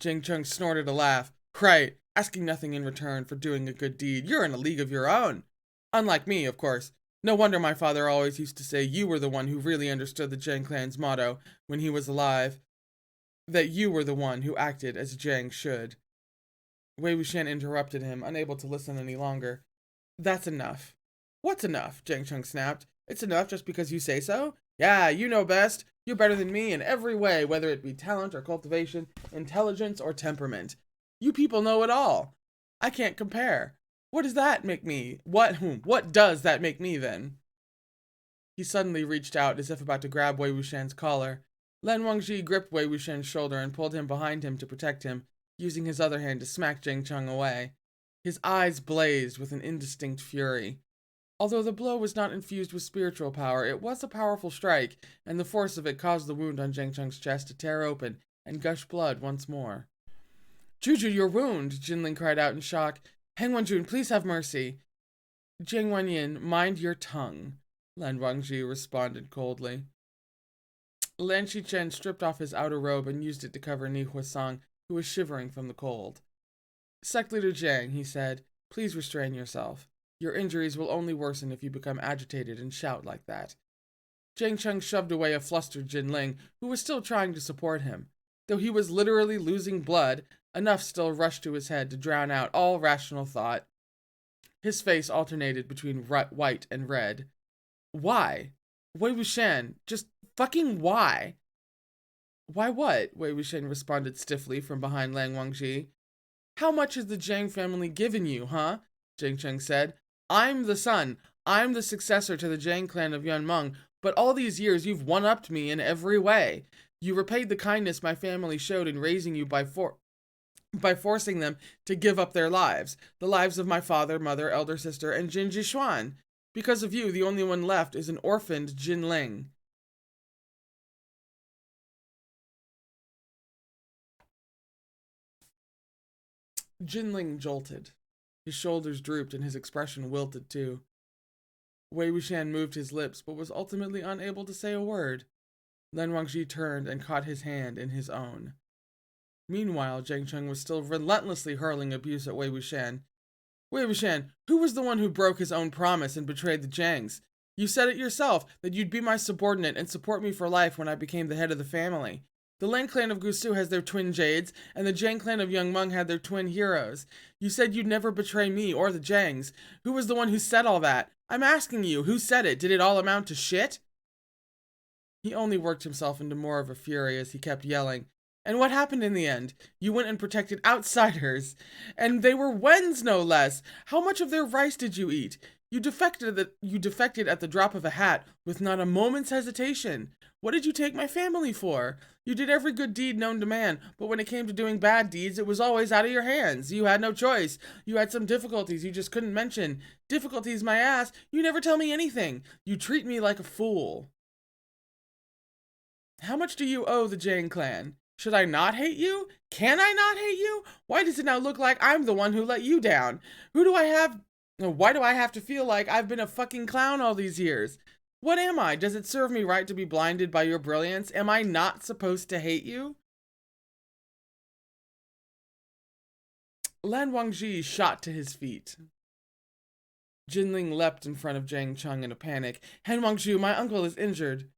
Zheng Cheng snorted a laugh. Right, asking nothing in return for doing a good deed. You're in a league of your own. Unlike me, of course. No wonder my father always used to say you were the one who really understood the Zheng clan's motto when he was alive. That you were the one who acted as Zheng should. Wei Wuxian interrupted him, unable to listen any longer. That's enough. What's enough? Zheng Cheng snapped. It's enough just because you say so? Yeah, you know best. You're better than me in every way, whether it be talent or cultivation, intelligence or temperament. You people know it all. I can't compare. What does that make me? What does that make me, then? He suddenly reached out as if about to grab Wei Wuxian's collar. Lan Wangji gripped Wei Wuxian's shoulder and pulled him behind him to protect him, using his other hand to smack Zheng Cheng away. His eyes blazed with an indistinct fury. Although the blow was not infused with spiritual power, it was a powerful strike, and the force of it caused the wound on Zheng Cheng's chest to tear open and gush blood once more. Juju, your wound! Jinling cried out in shock. Hang Wenjun, please have mercy. Jiang Wenyin, mind your tongue, Lan Wangji responded coldly. Lan Shichen stripped off his outer robe and used it to cover Ni Huasang, who was shivering from the cold. Sect Leader Jiang, he said, please restrain yourself. Your injuries will only worsen if you become agitated and shout like that. Zheng Cheng shoved away a flustered Jinling, who was still trying to support him. Though he was literally losing blood, enough still rushed to his head to drown out all rational thought. His face alternated between white and red. Why? Wei Wuxian, just fucking why? Why what? Wei Wuxian responded stiffly from behind Lan Wangji. How much has the Zhang family given you, huh? Zheng Cheng said. I'm the son. I'm the successor to the Zhang clan of Yuan Meng, but all these years you've one-upped me in every way. You repaid the kindness my family showed in raising you by forcing them to give up their lives, the lives of my father, mother, elder sister, and Jin Jishuan. Because of you, the only one left is an orphaned Jinling. Jinling jolted. His shoulders drooped and his expression wilted too. Wei Wuxian moved his lips, but was ultimately unable to say a word. Lan Wangji turned and caught his hand in his own. Meanwhile, Zheng Cheng was still relentlessly hurling abuse at Wei Wuxian. Wei Wuxian, who was the one who broke his own promise and betrayed the Zhangs? You said it yourself, that you'd be my subordinate and support me for life when I became the head of the family. The Lan clan of Gusu has their twin Jades, and the Zhang clan of Young Meng had their twin heroes. You said you'd never betray me or the Zhangs. Who was the one who said all that? I'm asking you, who said it? Did it all amount to shit? He only worked himself into more of a fury as he kept yelling. And what happened in the end? You went and protected outsiders. And they were Wens, no less. How much of their rice did you eat? You defected at the drop of a hat with not a moment's hesitation. What did you take my family for? You did every good deed known to man, but when it came to doing bad deeds, it was always out of your hands. You had no choice. You had some difficulties you just couldn't mention. Difficulties, my ass. You never tell me anything. You treat me like a fool. How much do you owe the Jane clan? Should I not hate you? Can I not hate you? Why does it now look like I'm the one who let you down? Why do I have to feel like I've been a fucking clown all these years? What am I? Does it serve me right to be blinded by your brilliance? Am I not supposed to hate you? Lan Wangji shot to his feet. Jinling leapt in front of Jiang Cheng in a panic. Han Wangju, my uncle is injured.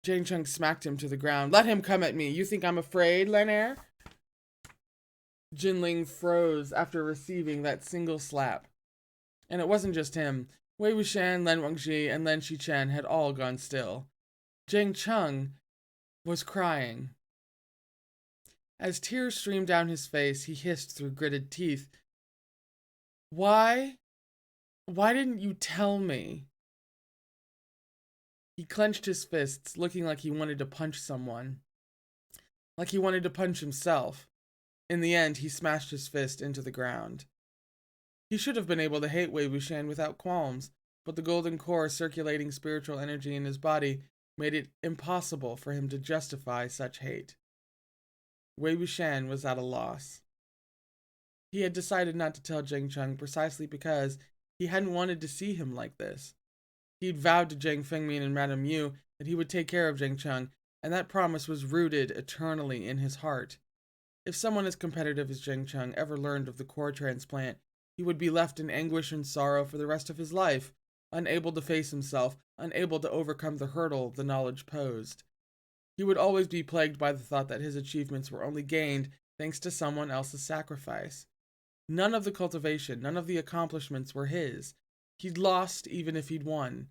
Jiang Cheng smacked him to the ground. Let him come at me. You think I'm afraid, Lan Er? Jinling froze after receiving that single slap. And it wasn't just him. Wei Wuxian, Lan Wangji, and Lan Xichen had all gone still. Jiang Cheng was crying. As tears streamed down his face, he hissed through gritted teeth. Why didn't you tell me? He clenched his fists, looking like he wanted to punch someone. Like he wanted to punch himself. In the end, he smashed his fist into the ground. He should have been able to hate Wei Wuxian without qualms, but the golden core circulating spiritual energy in his body made it impossible for him to justify such hate. Wei Wuxian was at a loss. He had decided not to tell Jiang Cheng precisely because he hadn't wanted to see him like this. He'd vowed to Jiang Fengmian and Madame Yu that he would take care of Jiang Cheng, and that promise was rooted eternally in his heart. If someone as competitive as Jiang Cheng ever learned of the core transplant, he would be left in anguish and sorrow for the rest of his life, unable to face himself, unable to overcome the hurdle the knowledge posed. He would always be plagued by the thought that his achievements were only gained thanks to someone else's sacrifice. None of the cultivation, none of the accomplishments were his. He'd lost even if he'd won.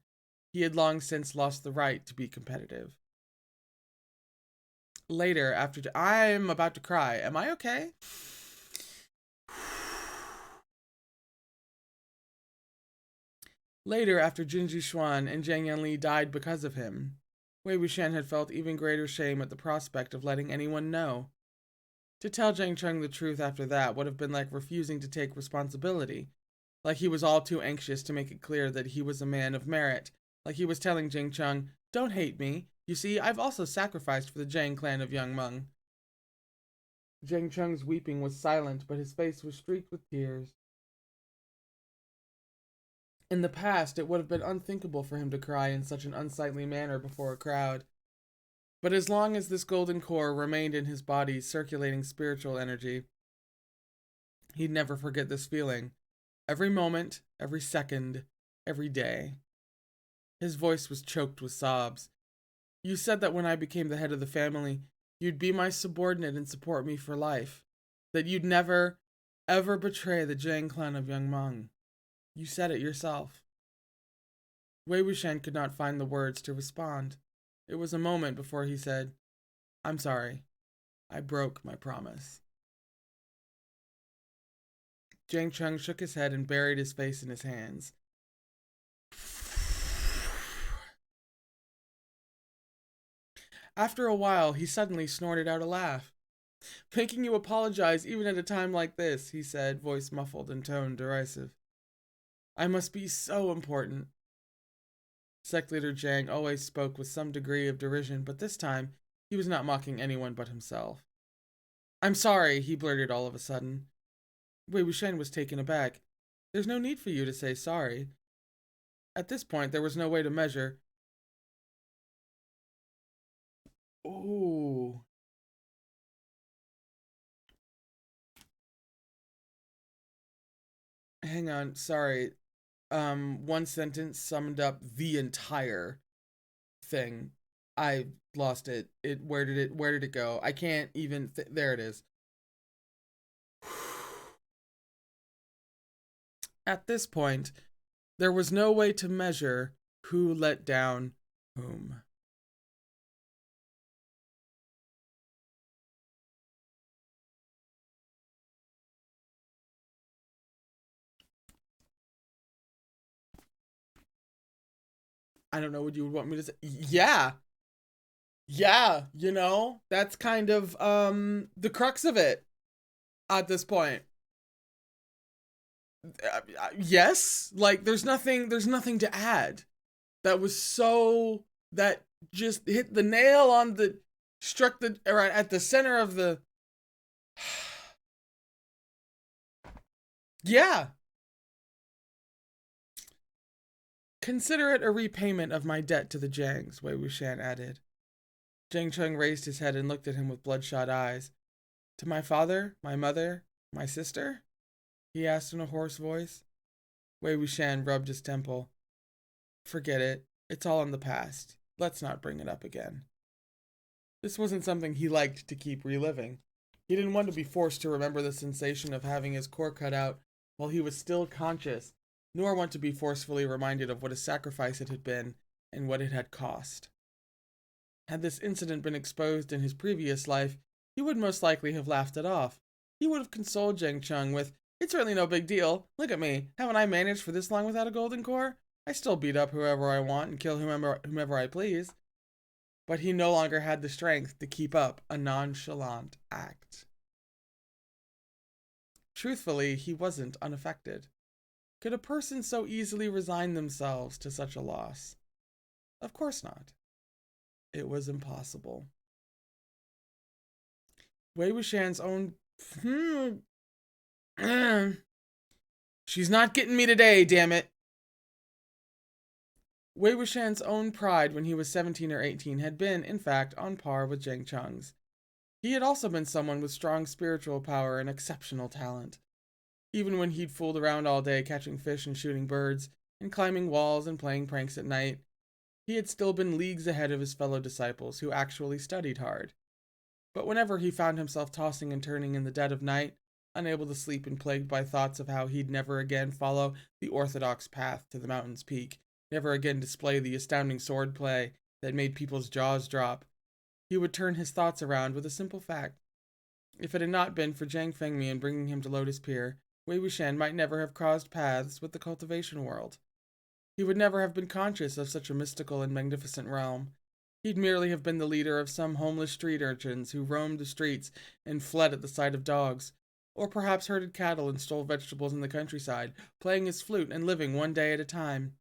He had long since lost the right to be competitive. Later, I'm about to cry. Am I okay? Later, after Jin Zhishuan and Jiang Yanli died because of him, Wei Wuxian had felt even greater shame at the prospect of letting anyone know. To tell Jiang Cheng the truth after that would have been like refusing to take responsibility, like he was all too anxious to make it clear that he was a man of merit, like he was telling Jiang Cheng, don't hate me, you see, I've also sacrificed for the Jiang clan of young Meng. Jiang Cheng's weeping was silent, but his face was streaked with tears. In the past, it would have been unthinkable for him to cry in such an unsightly manner before a crowd. But as long as this golden core remained in his body's circulating spiritual energy, he'd never forget this feeling. Every moment, every second, every day. His voice was choked with sobs. You said that when I became the head of the family, you'd be my subordinate and support me for life. That you'd never, ever betray the Jiang clan of young Meng. You said it yourself. Wei Wuxian could not find the words to respond. It was a moment before he said, I'm sorry. I broke my promise. Jiang Cheng shook his head and buried his face in his hands. After a while, he suddenly snorted out a laugh. Making you apologize even at a time like this, he said, voice muffled and tone derisive. I must be so important. Sect leader Jiang always spoke with some degree of derision, but this time he was not mocking anyone but himself. I'm sorry, he blurted all of a sudden. Wei Wuxian was taken aback. There's no need for you to say sorry. At this point, there was no way to measure. Ooh. Hang on, sorry. One sentence summed up the entire thing. I lost it. Where did it go? I can't even there it is. At this point, there was no way to measure who let down whom. I don't know what you would want me to say. Yeah. Yeah, you know, that's kind of the crux of it at this point. Yes, like there's nothing to add. That was so that just hit the nail on the struck the right at the center of the yeah. Consider it a repayment of my debt to the Jangs, Wei Wuxian added. Jiang Cheng raised his head and looked at him with bloodshot eyes. To my father, my mother, my sister? He asked in a hoarse voice. Wei Wuxian rubbed his temple. Forget it. It's all in the past. Let's not bring it up again. This wasn't something he liked to keep reliving. He didn't want to be forced to remember the sensation of having his core cut out while he was still conscious, nor want to be forcefully reminded of what a sacrifice it had been and what it had cost. Had this incident been exposed in his previous life, he would most likely have laughed it off. He would have consoled Jiang Cheng with, "It's really no big deal. Look at me. Haven't I managed for this long without a golden core? I still beat up whoever I want and kill whomever I please." But he no longer had the strength to keep up a nonchalant act. Truthfully, he wasn't unaffected. Could a person so easily resign themselves to such a loss? Of course not. It was impossible. Wei Wuxian's own... She's not getting me today, damn it. Wei Wuxian's own pride when he was 17 or 18 had been, in fact, on par with Jiang Cheng's. He had also been someone with strong spiritual power and exceptional talent. Even when he'd fooled around all day catching fish and shooting birds, and climbing walls and playing pranks at night, he had still been leagues ahead of his fellow disciples who actually studied hard. But whenever he found himself tossing and turning in the dead of night, unable to sleep and plagued by thoughts of how he'd never again follow the orthodox path to the mountain's peak, never again display the astounding swordplay that made people's jaws drop, he would turn his thoughts around with a simple fact. If it had not been for Jiang Fengmian bringing him to Lotus Pier, Wei Wuxian might never have crossed paths with the cultivation world. He would never have been conscious of such a mystical and magnificent realm. He'd merely have been the leader of some homeless street urchins who roamed the streets and fled at the sight of dogs, or perhaps herded cattle and stole vegetables in the countryside, playing his flute and living one day at a time.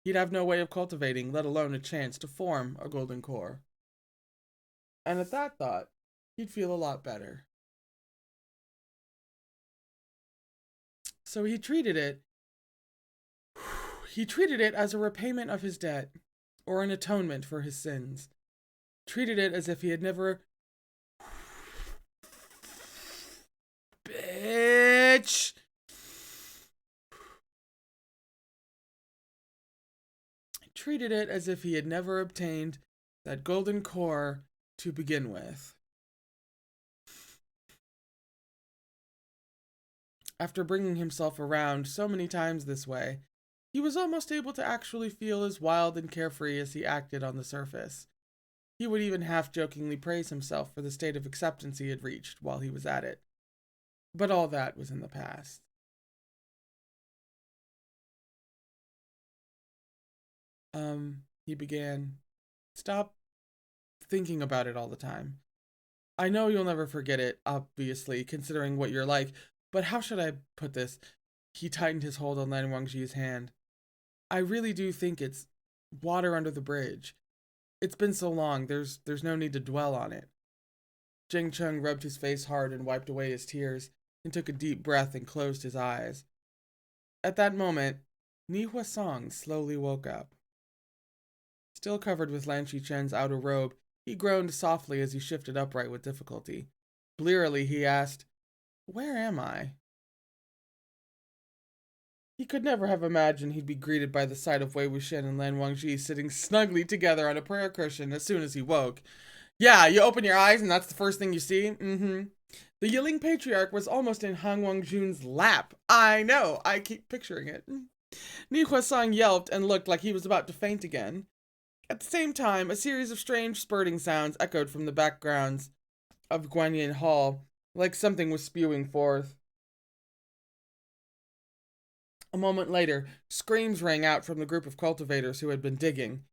He'd have no way of cultivating, let alone a chance to form a golden core. And at that thought, he'd feel a lot better. So he treated it as a repayment of his debt, or an atonement for his sins. Treated it as if he had never... Bitch! Treated it as if he had never obtained that golden core to begin with. After bringing himself around so many times this way, he was almost able to actually feel as wild and carefree as he acted on the surface. He would even half-jokingly praise himself for the state of acceptance he had reached while he was at it. But all that was in the past. He began, "Stop thinking about it all the time. I know you'll never forget it, obviously, considering what you're like, but how should I put this?" He tightened his hold on Lan Wangji's hand. "I really do think it's water under the bridge. It's been so long, there's no need to dwell on it." Jiang Cheng rubbed his face hard and wiped away his tears, and took a deep breath and closed his eyes. At that moment, Ni Huasong slowly woke up. Still covered with Lan Shichen's outer robe, he groaned softly as he shifted upright with difficulty. Blearily, he asked, "Where am I?" He could never have imagined he'd be greeted by the sight of Wei Wuxian and Lan Wangji sitting snugly together on a prayer cushion as soon as he woke. Yeah, you open your eyes and that's the first thing you see? The Yiling Patriarch was almost in Han Wangjun's lap. I know, I keep picturing it. Ni Huasong yelped and looked like he was about to faint again. At the same time, a series of strange spurting sounds echoed from the backgrounds of Guanyin Hall, like something was spewing forth. A moment later, screams rang out from the group of cultivators who had been digging.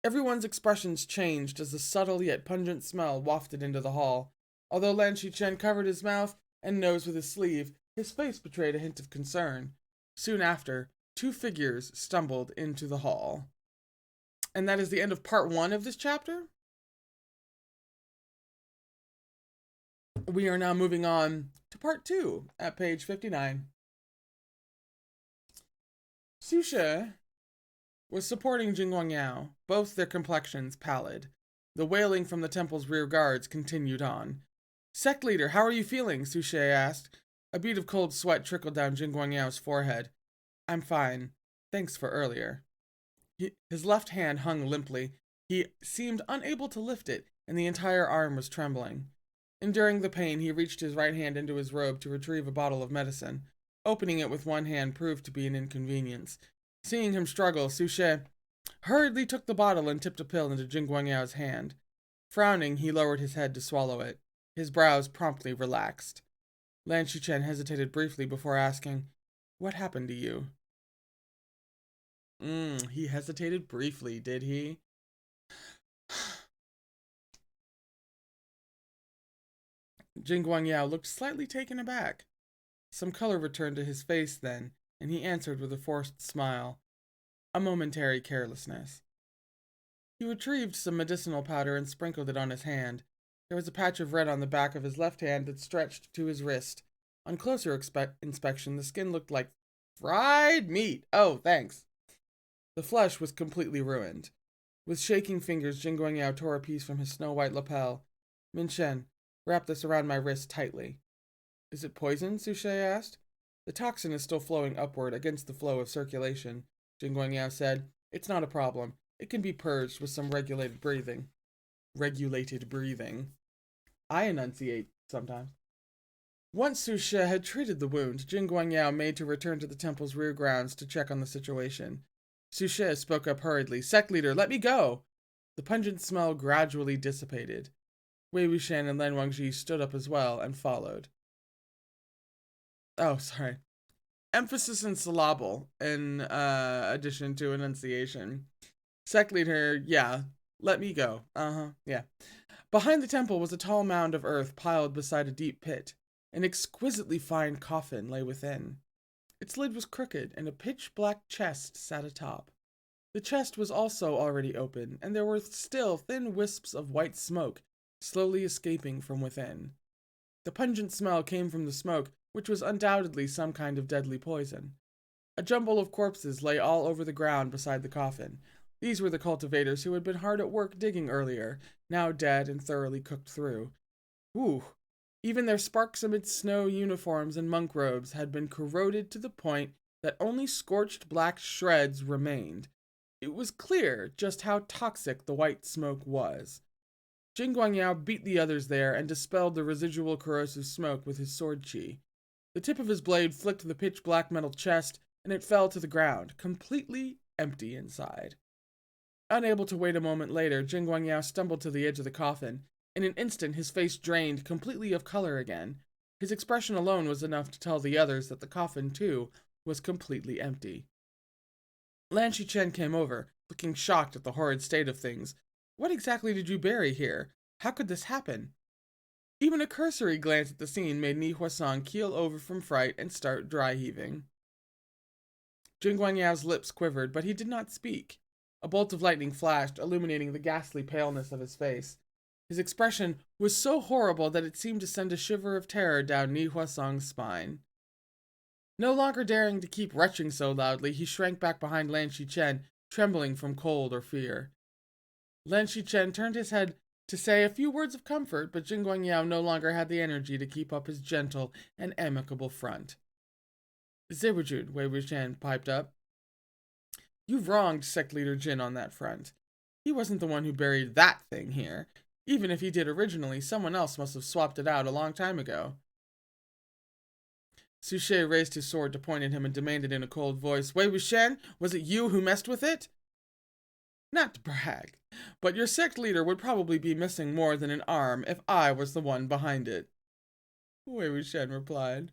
Everyone's expressions changed as a subtle yet pungent smell wafted into the hall. Although Lan Chen covered his mouth and nose with his sleeve, his face betrayed a hint of concern. Soon after, two figures stumbled into the hall. And that is the end of part 1 of this chapter. We are now moving on to part 2 at page 59. Su She was supporting Jin Guangyao, both their complexions pallid. The wailing from the temple's rear guards continued on. Sect leader, how are you feeling? Su She asked. A bead of cold sweat trickled down Jin Guangyao's forehead. I'm fine. Thanks for earlier. His left hand hung limply. He seemed unable to lift it, and the entire arm was trembling. Enduring the pain, he reached his right hand into his robe to retrieve a bottle of medicine. Opening it with one hand proved to be an inconvenience. Seeing him struggle, Su She hurriedly took the bottle and tipped a pill into Jin Guangyao's hand. Frowning, he lowered his head to swallow it. His brows promptly relaxed. Lan Chen hesitated briefly before asking, "What happened to you?" He hesitated briefly, did he? Jin Guangyao looked slightly taken aback. Some color returned to his face then, and he answered with a forced smile. A momentary carelessness. He retrieved some medicinal powder and sprinkled it on his hand. There was a patch of red on the back of his left hand that stretched to his wrist. On closer inspection, the skin looked like fried meat. Oh, thanks. The flesh was completely ruined. With shaking fingers, Jin Guangyao tore a piece from his snow-white lapel. Min Shen, wrap this around my wrist tightly. Is it poison? Su She asked. The toxin is still flowing upward against the flow of circulation, Jin Guangyao said. It's not a problem. It can be purged with some regulated breathing. Regulated breathing. I enunciate sometimes. Once Su She had treated the wound, Jin Guangyao made to return to the temple's rear grounds to check on the situation. Su She spoke up hurriedly. Sect leader, let me go! The pungent smell gradually dissipated. Wei Wuxian and Lan Wangji stood up as well and followed. Oh, sorry. Emphasis in syllable in addition to enunciation. Sect leader, yeah, let me go. Yeah. Behind the temple was a tall mound of earth piled beside a deep pit. An exquisitely fine coffin lay within. Its lid was crooked, and a pitch-black chest sat atop. The chest was also already open, and there were still thin wisps of white smoke slowly escaping from within. The pungent smell came from the smoke, which was undoubtedly some kind of deadly poison. A jumble of corpses lay all over the ground beside the coffin. These were the cultivators who had been hard at work digging earlier, now dead and thoroughly cooked through. Ooh! Even their sparks amid snow uniforms and monk robes had been corroded to the point that only scorched black shreds remained. It was clear just how toxic the white smoke was. Jin Guangyao beat the others there and dispelled the residual corrosive smoke with his sword chi. The tip of his blade flicked the pitch-black metal chest, and it fell to the ground, completely empty inside. Unable to wait a moment later, Jin Guangyao stumbled to the edge of the coffin. In an instant, his face drained completely of color again. His expression alone was enough to tell the others that the coffin, too, was completely empty. Lan Chen came over, looking shocked at the horrid state of things. What exactly did you bury here? How could this happen? Even a cursory glance at the scene made Ni Huasong keel over from fright and start dry heaving. Jin Guangyao's lips quivered, but he did not speak. A bolt of lightning flashed, illuminating the ghastly paleness of his face. His expression was so horrible that it seemed to send a shiver of terror down Ni Huasong's spine. No longer daring to keep retching so loudly, he shrank back behind Lan Chen, trembling from cold or fear. Lan Chen turned his head to say a few words of comfort, but Jin Guangyao no longer had the energy to keep up his gentle and amicable front. Zewujun, Wei Wuxian piped up. You've wronged Sect Leader Jin on that front. He wasn't the one who buried that thing here. Even if he did originally, someone else must have swapped it out a long time ago. Su She raised his sword to point at him and demanded in a cold voice, Wei Wuxian, was it you who messed with it? Not to brag, but your sect leader would probably be missing more than an arm if I was the one behind it. Wei Wuxian replied.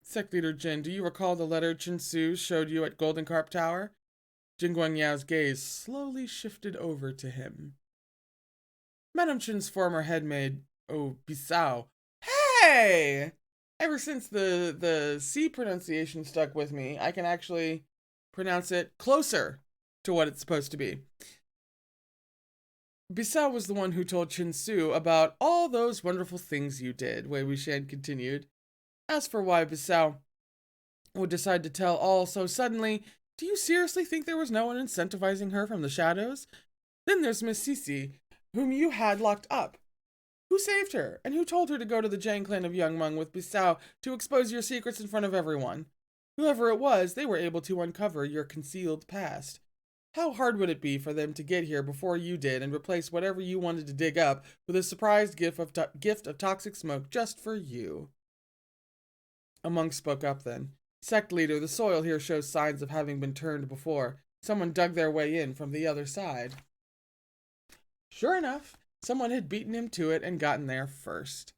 Sect Leader Jin, do you recall the letter Chin Su showed you at Golden Carp Tower? Jin Guangyao's gaze slowly shifted over to him. Madame Chin's former headmaid, Bisao. Hey! Ever since the C pronunciation stuck with me, I can actually pronounce it closer to what it's supposed to be. Bisao was the one who told Chin Su about all those wonderful things you did, Wei Wuxian continued. As for why Bisao would decide to tell all so suddenly, do you seriously think there was no one incentivizing her from the shadows? Then there's Miss Sisi, whom you had locked up. Who saved her, and who told her to go to the Jang clan of Young Meng with Bisao to expose your secrets in front of everyone? Whoever it was, they were able to uncover your concealed past. How hard would it be for them to get here before you did and replace whatever you wanted to dig up with a surprise gift of toxic smoke just for you? A monk spoke up then. Sect leader, the soil here shows signs of having been turned before. Someone dug their way in from the other side. Sure enough, someone had beaten him to it and gotten there first.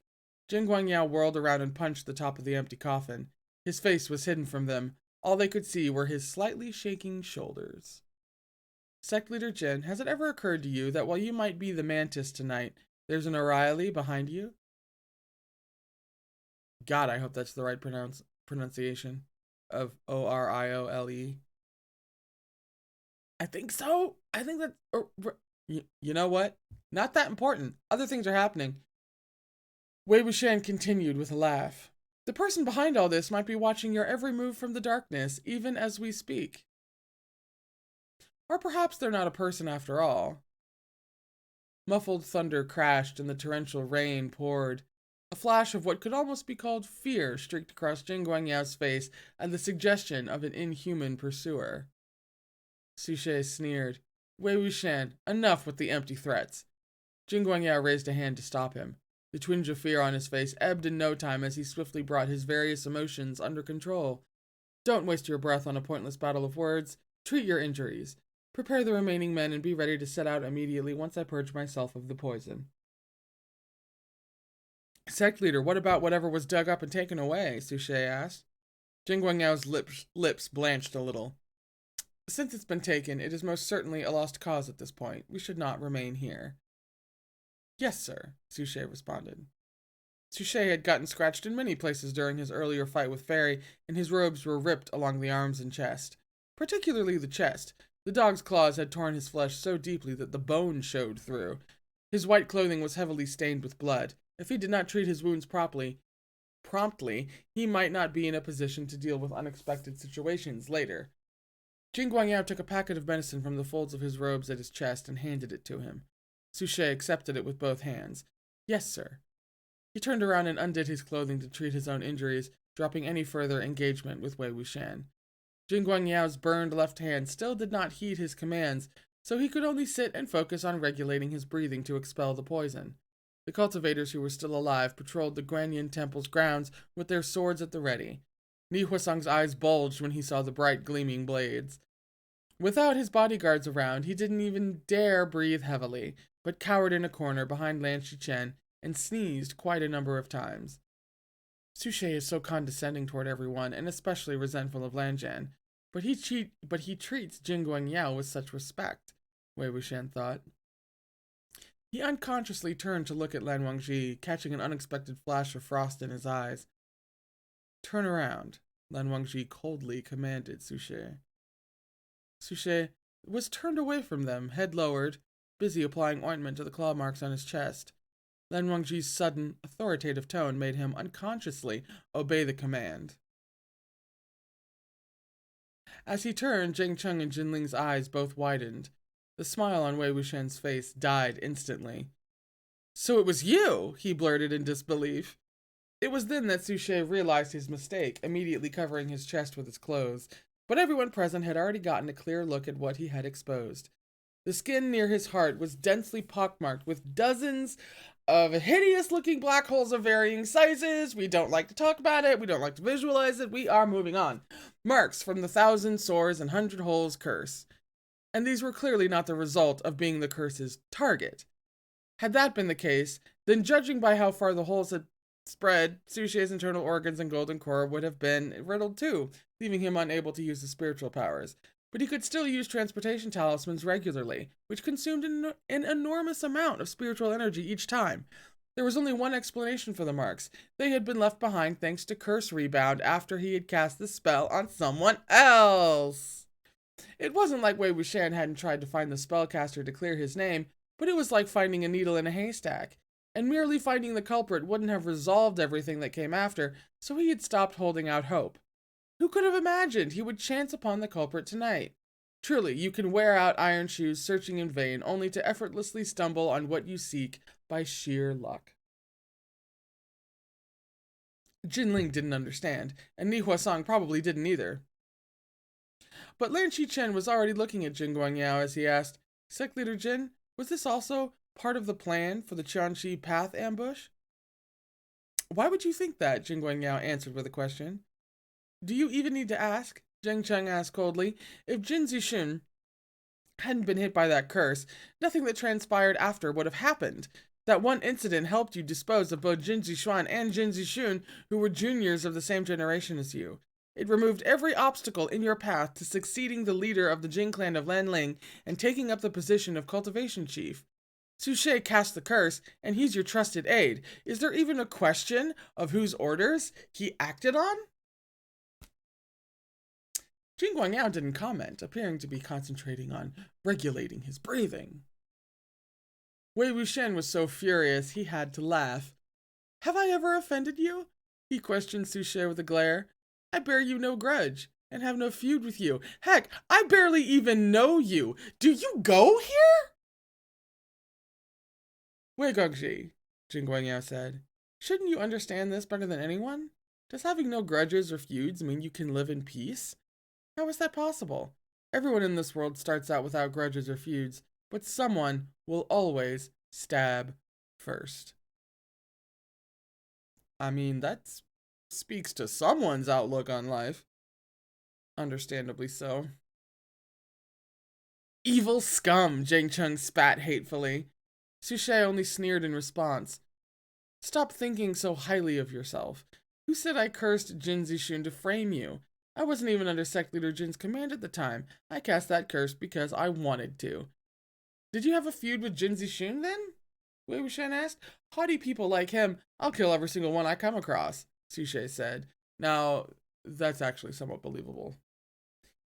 Jin Guangyao whirled around and punched the top of the empty coffin. His face was hidden from them. All they could see were his slightly shaking shoulders. Sect Leader Jin, has it ever occurred to you that while you might be the mantis tonight, there's an O'Reilly behind you? God, I hope that's the right pronunciation of Oriole. I think so. I think that... You know what? Not that important. Other things are happening. Wei Wuxian continued with a laugh. The person behind all this might be watching your every move from the darkness, even as we speak. Or perhaps they're not a person after all. Muffled thunder crashed and the torrential rain poured. A flash of what could almost be called fear streaked across Jin Guangyao's face at the suggestion of an inhuman pursuer. Suchet sneered. Wei Wuxian, enough with the empty threats. Jin Guangyao raised a hand to stop him. The twinge of fear on his face ebbed in no time as he swiftly brought his various emotions under control. Don't waste your breath on a pointless battle of words. Treat your injuries. Prepare the remaining men and be ready to set out immediately once I purge myself of the poison. Sect leader, what about whatever was dug up and taken away? Suchet asked. Jin Guangyao's lips blanched a little. Since it's been taken, it is most certainly a lost cause at this point. We should not remain here. Yes, sir, Suchet responded. Suchet had gotten scratched in many places during his earlier fight with Fairy, and his robes were ripped along the arms and chest. Particularly the chest. The dog's claws had torn his flesh so deeply that the bone showed through. His white clothing was heavily stained with blood. If he did not treat his wounds promptly, he might not be in a position to deal with unexpected situations later. Jin Guangyao took a packet of medicine from the folds of his robes at his chest and handed it to him. Suchet accepted it with both hands. Yes, sir. He turned around and undid his clothing to treat his own injuries, dropping any further engagement with Wei Wuxian. Jin Guangyao's burned left hand still did not heed his commands, so he could only sit and focus on regulating his breathing to expel the poison. The cultivators who were still alive patrolled the Guanyin temple's grounds with their swords at the ready. Ni Huasang's eyes bulged when he saw the bright, gleaming blades. Without his bodyguards around, he didn't even dare breathe heavily, but cowered in a corner behind Lan Shichen and sneezed quite a number of times. Suchet is so condescending toward everyone, and especially resentful of Lanjan, but he treats Jin Guangyao with such respect, Wei Wuxian thought. He unconsciously turned to look at Lan Wangji, catching an unexpected flash of frost in his eyes. Turn around, Lan Wangji coldly commanded Suchet. Suchet was turned away from them, head lowered, busy applying ointment to the claw marks on his chest. Lan Wangji's sudden, authoritative tone made him unconsciously obey the command. As he turned, Zheng Cheng and Jinling's eyes both widened. The smile on Wei Wuxian's face died instantly. So it was you, he blurted in disbelief. It was then that Suchet realized his mistake, immediately covering his chest with his clothes, but everyone present had already gotten a clear look at what he had exposed. The skin near his heart was densely pockmarked with dozens of hideous-looking black holes of varying sizes. We don't like to talk about it. We don't like to visualize it. We are moving on. Marks from the 1,000 sores and 100 holes curse. And these were clearly not the result of being the curse's target. Had that been the case, then judging by how far the holes had spread, Suchet's internal organs and golden core would have been riddled too, leaving him unable to use his spiritual powers. But he could still use transportation talismans regularly, which consumed an enormous amount of spiritual energy each time. There was only one explanation for the marks. They had been left behind thanks to curse rebound after he had cast the spell on someone else. It wasn't like Wei Wuxian hadn't tried to find the spellcaster to clear his name, but it was like finding a needle in a haystack. And merely finding the culprit wouldn't have resolved everything that came after, so he had stopped holding out hope. Who could have imagined he would chance upon the culprit tonight? Truly, you can wear out iron shoes searching in vain, only to effortlessly stumble on what you seek by sheer luck. Jinling didn't understand, and Ni Huasong probably didn't either. But Lan Qichen was already looking at Jin Guangyao as he asked, Sect Leader Jin, was this also part of the plan for the Qianxi Path ambush? Why would you think that? Jin Guangyao answered with a question. Do you even need to ask? Zheng Cheng asked coldly. If Jin Zixun hadn't been hit by that curse, nothing that transpired after would have happened. That one incident helped you dispose of both Jin Zixuan and Jin Zixun, who were juniors of the same generation as you. It removed every obstacle in your path to succeeding the leader of the Jin clan of Lanling and taking up the position of cultivation chief. Suchet cast the curse, and he's your trusted aide. Is there even a question of whose orders he acted on? Jin Guangyao didn't comment, appearing to be concentrating on regulating his breathing. Wei Wuxian was so furious he had to laugh. Have I ever offended you? He questioned Suchet with a glare. I bear you no grudge, and have no feud with you. Heck, I barely even know you. Do you go here? Wei Gongji, Jin Guangyao said, shouldn't you understand this better than anyone? Does having no grudges or feuds mean you can live in peace? How is that possible? Everyone in this world starts out without grudges or feuds, but someone will always stab first. I mean, that speaks to someone's outlook on life. Understandably so. Evil scum, Zheng Cheng spat hatefully. Suchet only sneered in response. Stop thinking so highly of yourself. Who said I cursed Jin Zixun to frame you? I wasn't even under Sect Leader Jin's command at the time. I cast that curse because I wanted to. Did you have a feud with Jin Zixun then? Wei Wuxian asked. Haughty people like him, I'll kill every single one I come across, Suchet said. Now, that's actually somewhat believable.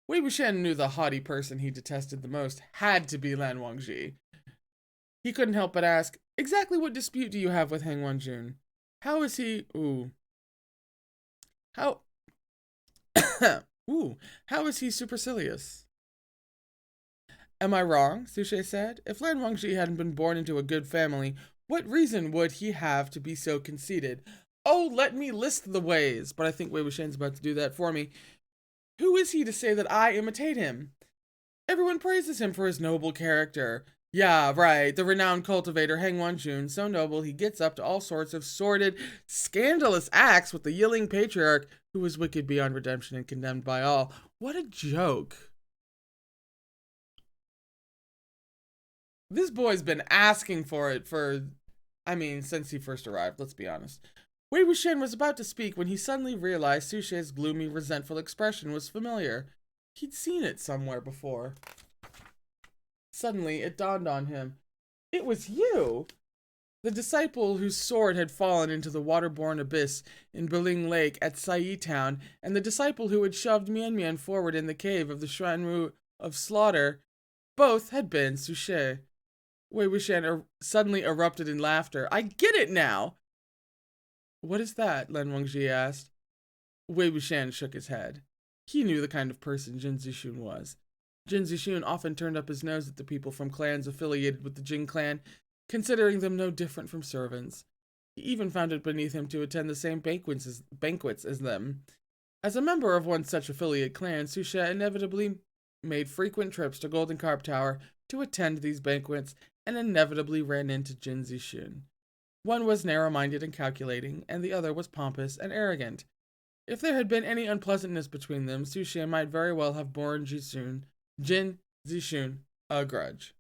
Wei Wuxian knew the haughty person he detested the most had to be Lan Wangji. He couldn't help but ask, exactly what dispute do you have with Heng Wanjun? How is he... How is he supercilious? Am I wrong? Suchet said. If Lan Wangji hadn't been born into a good family, what reason would he have to be so conceited? Oh, let me list the ways. But I think Wei Wuxian's about to do that for me. Who is he to say that I imitate him? Everyone praises him for his noble character. Yeah, right, the renowned cultivator Heng Wanjun, so noble he gets up to all sorts of sordid, scandalous acts with the Yiling patriarch, who was wicked beyond redemption and condemned by all. What a joke. This boy's been asking for it since he first arrived, let's be honest. Wei Wuxian was about to speak when he suddenly realized Suchet's gloomy, resentful expression was familiar. He'd seen it somewhere before. Suddenly, it dawned on him. It was you! The disciple whose sword had fallen into the waterborne abyss in Beling Lake at Sai Town, and the disciple who had shoved Mian Mian forward in the cave of the Xuanru of Slaughter, both had been Suchet. Wei Wuxian suddenly erupted in laughter. I get it now! What is that? Lan Wangji asked. Wei Wuxian shook his head. He knew the kind of person Jin Zixun was. Jin Zixun often turned up his nose at the people from clans affiliated with the Jin clan, considering them no different from servants. He even found it beneath him to attend the same banquets as them. As a member of one such affiliate clan, Suchet inevitably made frequent trips to Golden Carp Tower to attend these banquets, and inevitably ran into Jin Zixun. One was narrow-minded and calculating, and the other was pompous and arrogant. If there had been any unpleasantness between them, Suchet might very well have borne Jin Zixun a grudge.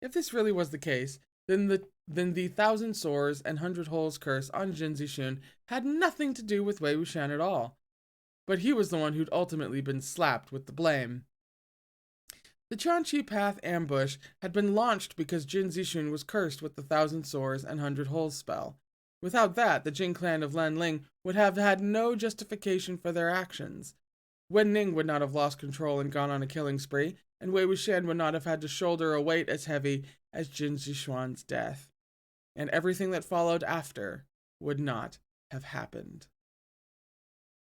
If this really was the case, then the then the Thousand Sores and Hundred Holes curse on Jin Zixun had nothing to do with Wei Wuxian at all. But he was the one who'd ultimately been slapped with the blame. The Chanqi Path ambush had been launched because Jin Zixun was cursed with the Thousand Sores and Hundred Holes spell. Without that, the Jin clan of Lanling would have had no justification for their actions. Wen Ning would not have lost control and gone on a killing spree, and Wei Wuxian would not have had to shoulder a weight as heavy as Jin Zixuan's death. And everything that followed after would not have happened.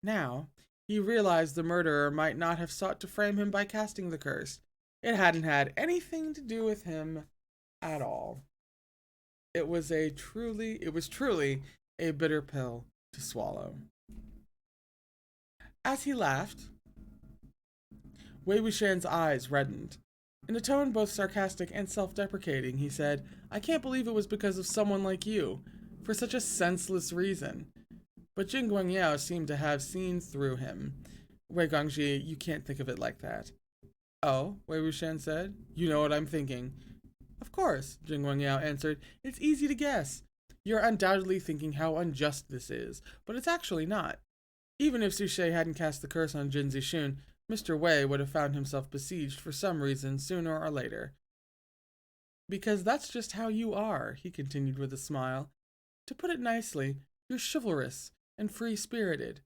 Now, he realized the murderer might not have sought to frame him by casting the curse. It hadn't had anything to do with him at all. It was truly a bitter pill to swallow. As he laughed, Wei Wuxian's eyes reddened. In a tone both sarcastic and self-deprecating, he said, "I can't believe it was because of someone like you, for such a senseless reason." But Jin Guangyao seemed to have seen through him. "Wei Gongji, you can't think of it like that." "Oh," Wei Wuxian said, "you know what I'm thinking." "Of course," Jin Guangyao answered. "It's easy to guess. You're undoubtedly thinking how unjust this is, but it's actually not. Even if Suchet hadn't cast the curse on Jin Zixun, Mr. Wei would have found himself besieged for some reason sooner or later. Because that's just how you are," he continued with a smile. "To put it nicely, you're chivalrous and free-spirited.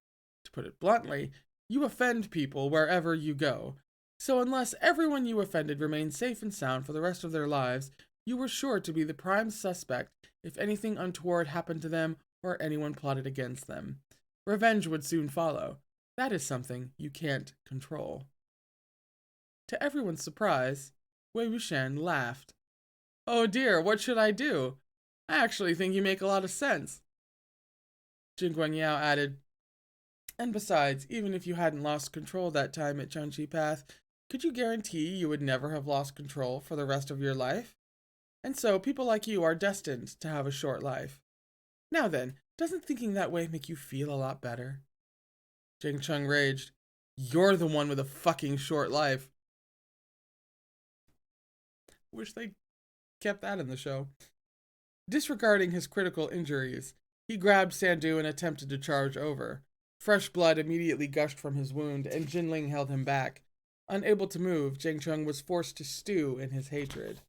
To put it bluntly, you offend people wherever you go. So unless everyone you offended remained safe and sound for the rest of their lives, you were sure to be the prime suspect if anything untoward happened to them or anyone plotted against them. Revenge would soon follow. That is something you can't control." To everyone's surprise, Wei Wuxian laughed. "Oh dear, what should I do? I actually think you make a lot of sense." Jin Guangyao added, "And besides, even if you hadn't lost control that time at Chanqi Path, could you guarantee you would never have lost control for the rest of your life? And so people like you are destined to have a short life. Now then, doesn't thinking that way make you feel a lot better?" Jing Chung raged. "You're the one with a fucking short life." Wish they kept that in the show. Disregarding his critical injuries, he grabbed Sandu and attempted to charge over. Fresh blood immediately gushed from his wound, and Jinling held him back. Unable to move, Jing Chung was forced to stew in his hatred.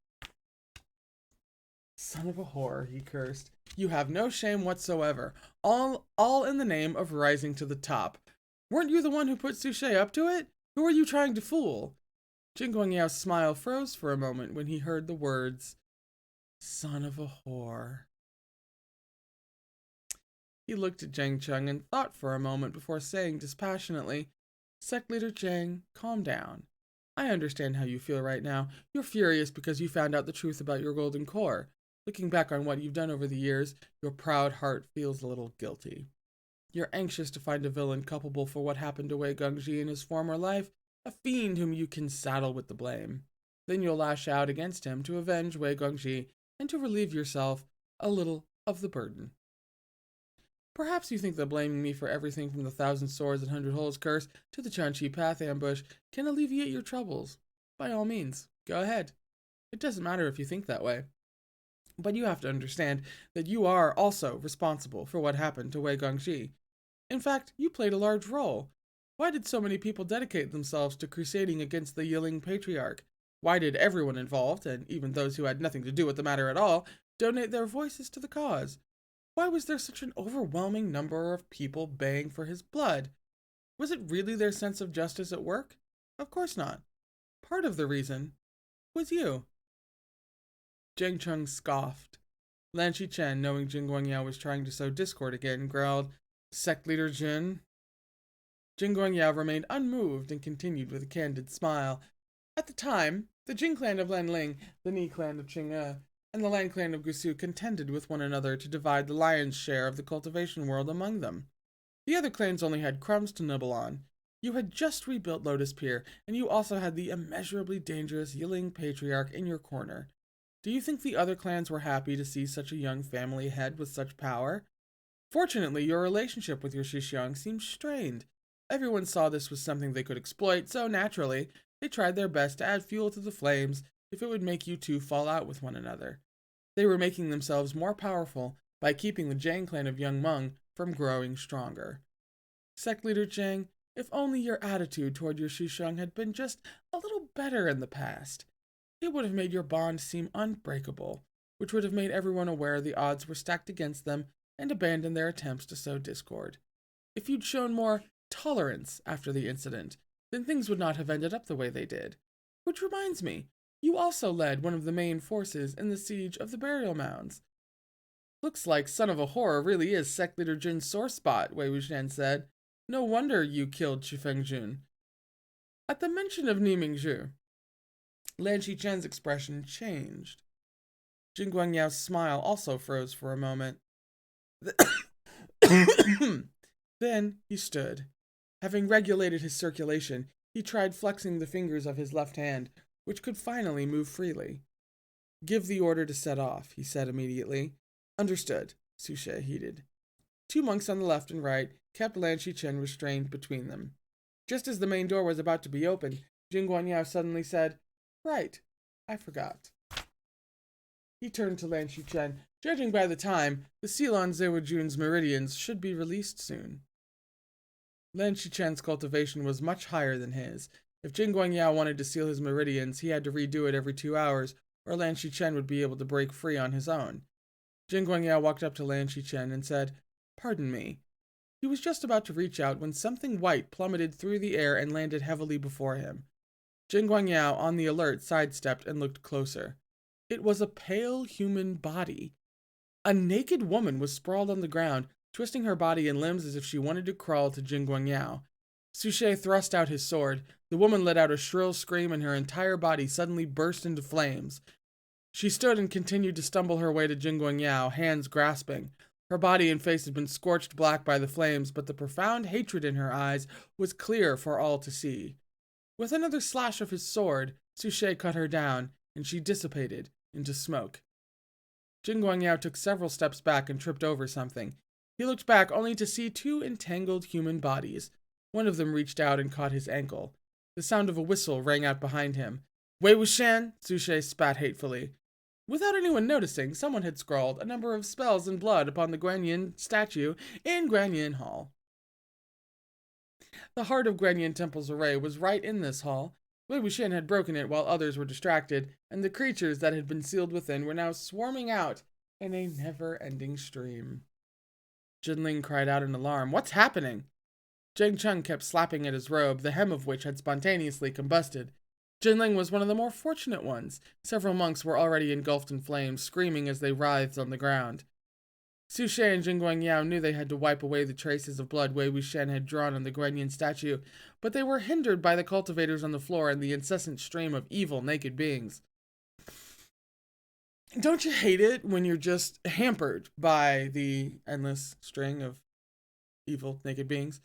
"Son of a whore," he cursed. "You have no shame whatsoever. All in the name of rising to the top. Weren't you the one who put Suchet up to it? Who are you trying to fool?" Jin Guangyao's smile froze for a moment when he heard the words, "Son of a whore." He looked at Jang Chung and thought for a moment before saying dispassionately, "Sect Leader Jang, calm down. I understand how you feel right now. You're furious because you found out the truth about your golden core. Looking back on what you've done over the years, your proud heart feels a little guilty. You're anxious to find a villain culpable for what happened to Wei Gongji in his former life, a fiend whom you can saddle with the blame. Then you'll lash out against him to avenge Wei Gongji and to relieve yourself a little of the burden. Perhaps you think that blaming me for everything from the Thousand Swords and Hundred Holes curse to the Chanqi Path ambush can alleviate your troubles. By all means, go ahead. It doesn't matter if you think that way. But you have to understand that you are also responsible for what happened to Wei Gongji. In fact, you played a large role. Why did so many people dedicate themselves to crusading against the Yiling Patriarch? Why did everyone involved, and even those who had nothing to do with the matter at all, donate their voices to the cause? Why was there such an overwhelming number of people baying for his blood? Was it really their sense of justice at work? Of course not. Part of the reason was you." Jang Chung scoffed. Lan Shichen, knowing Jin Guangyao was trying to sow discord again, growled, "Sect Leader Jin?" Jin Guangyao remained unmoved and continued with a candid smile. At the time, the Jin clan of Lanling, the Ni clan of Qing'e, and the Lan clan of Gusu contended with one another to divide the lion's share of the cultivation world among them. The other clans only had crumbs to nibble on. You had just rebuilt Lotus Pier, and you also had the immeasurably dangerous Yiling Patriarch in your corner. Do you think the other clans were happy to see such a young family ahead with such power? Fortunately, your relationship with your Shixiang seemed strained. Everyone saw this was something they could exploit, so naturally, they tried their best to add fuel to the flames if it would make you two fall out with one another. They were making themselves more powerful by keeping the Jiang clan of young Meng from growing stronger. Sect leader Jiang, if only your attitude toward your Shisheng had been just a little better in the past, it would have made your bond seem unbreakable, which would have made everyone aware the odds were stacked against them and abandon their attempts to sow discord. If you'd shown more tolerance after the incident, then things would not have ended up the way they did. Which reminds me, you also led one of the main forces in the siege of the burial mounds. Looks like Son of a Whore really is Sect Leader Jin's sore spot, Wei Wuxian said. No wonder you killed Qifeng. At the mention of Ni Mingzhu, Lan Shichen's expression changed. Jin Guangyao's smile also froze for a moment. Then he stood. Having regulated his circulation, he tried flexing the fingers of his left hand, which could finally move freely. Give the order to set off, he said immediately. Understood, Su She heeded. 2 monks on the left and right kept Lan Shichen restrained between them. Just as the main door was about to be opened, Jin Guangyao suddenly said, Right, I forgot. He turned to Lan Shichen. Judging by the time, the seal on Zewajun's meridians should be released soon. Lan Shichen's cultivation was much higher than his. If Jin Guangyao wanted to seal his meridians, he had to redo it every 2 hours, or Lan Shichen would be able to break free on his own. Jin Guangyao walked up to Lan Shichen and said, Pardon me. He was just about to reach out when something white plummeted through the air and landed heavily before him. Jin Guangyao, on the alert, sidestepped and looked closer. It was a pale human body. A naked woman was sprawled on the ground, twisting her body and limbs as if she wanted to crawl to Jin Guangyao. Su She thrust out his sword. The woman let out a shrill scream and her entire body suddenly burst into flames. She stood and continued to stumble her way to Jin Guangyao, hands grasping. Her body and face had been scorched black by the flames, but the profound hatred in her eyes was clear for all to see. With another slash of his sword, Su She cut her down, and she dissipated into smoke. Jin Guangyao took several steps back and tripped over something. He looked back only to see 2 entangled human bodies. One of them reached out and caught his ankle. The sound of a whistle rang out behind him. Wei Wuxian, Su She spat hatefully. Without anyone noticing, someone had scrawled a number of spells in blood upon the Guanyin statue in Guanyin Hall. The heart of Guanyin Temple's array was right in this hall. Wei Wuxian had broken it while others were distracted, and the creatures that had been sealed within were now swarming out in a never-ending stream. Jinling cried out in alarm. What's happening? Zheng Cheng kept slapping at his robe, the hem of which had spontaneously combusted. Jinling was one of the more fortunate ones. Several monks were already engulfed in flames, screaming as they writhed on the ground. Su She and Jin Guangyao knew they had to wipe away the traces of blood Wei Wuxian had drawn on the Guanyin statue, but they were hindered by the cultivators on the floor and the incessant stream of evil, naked beings. Don't you hate it when you're just hampered by the endless string of evil, naked beings?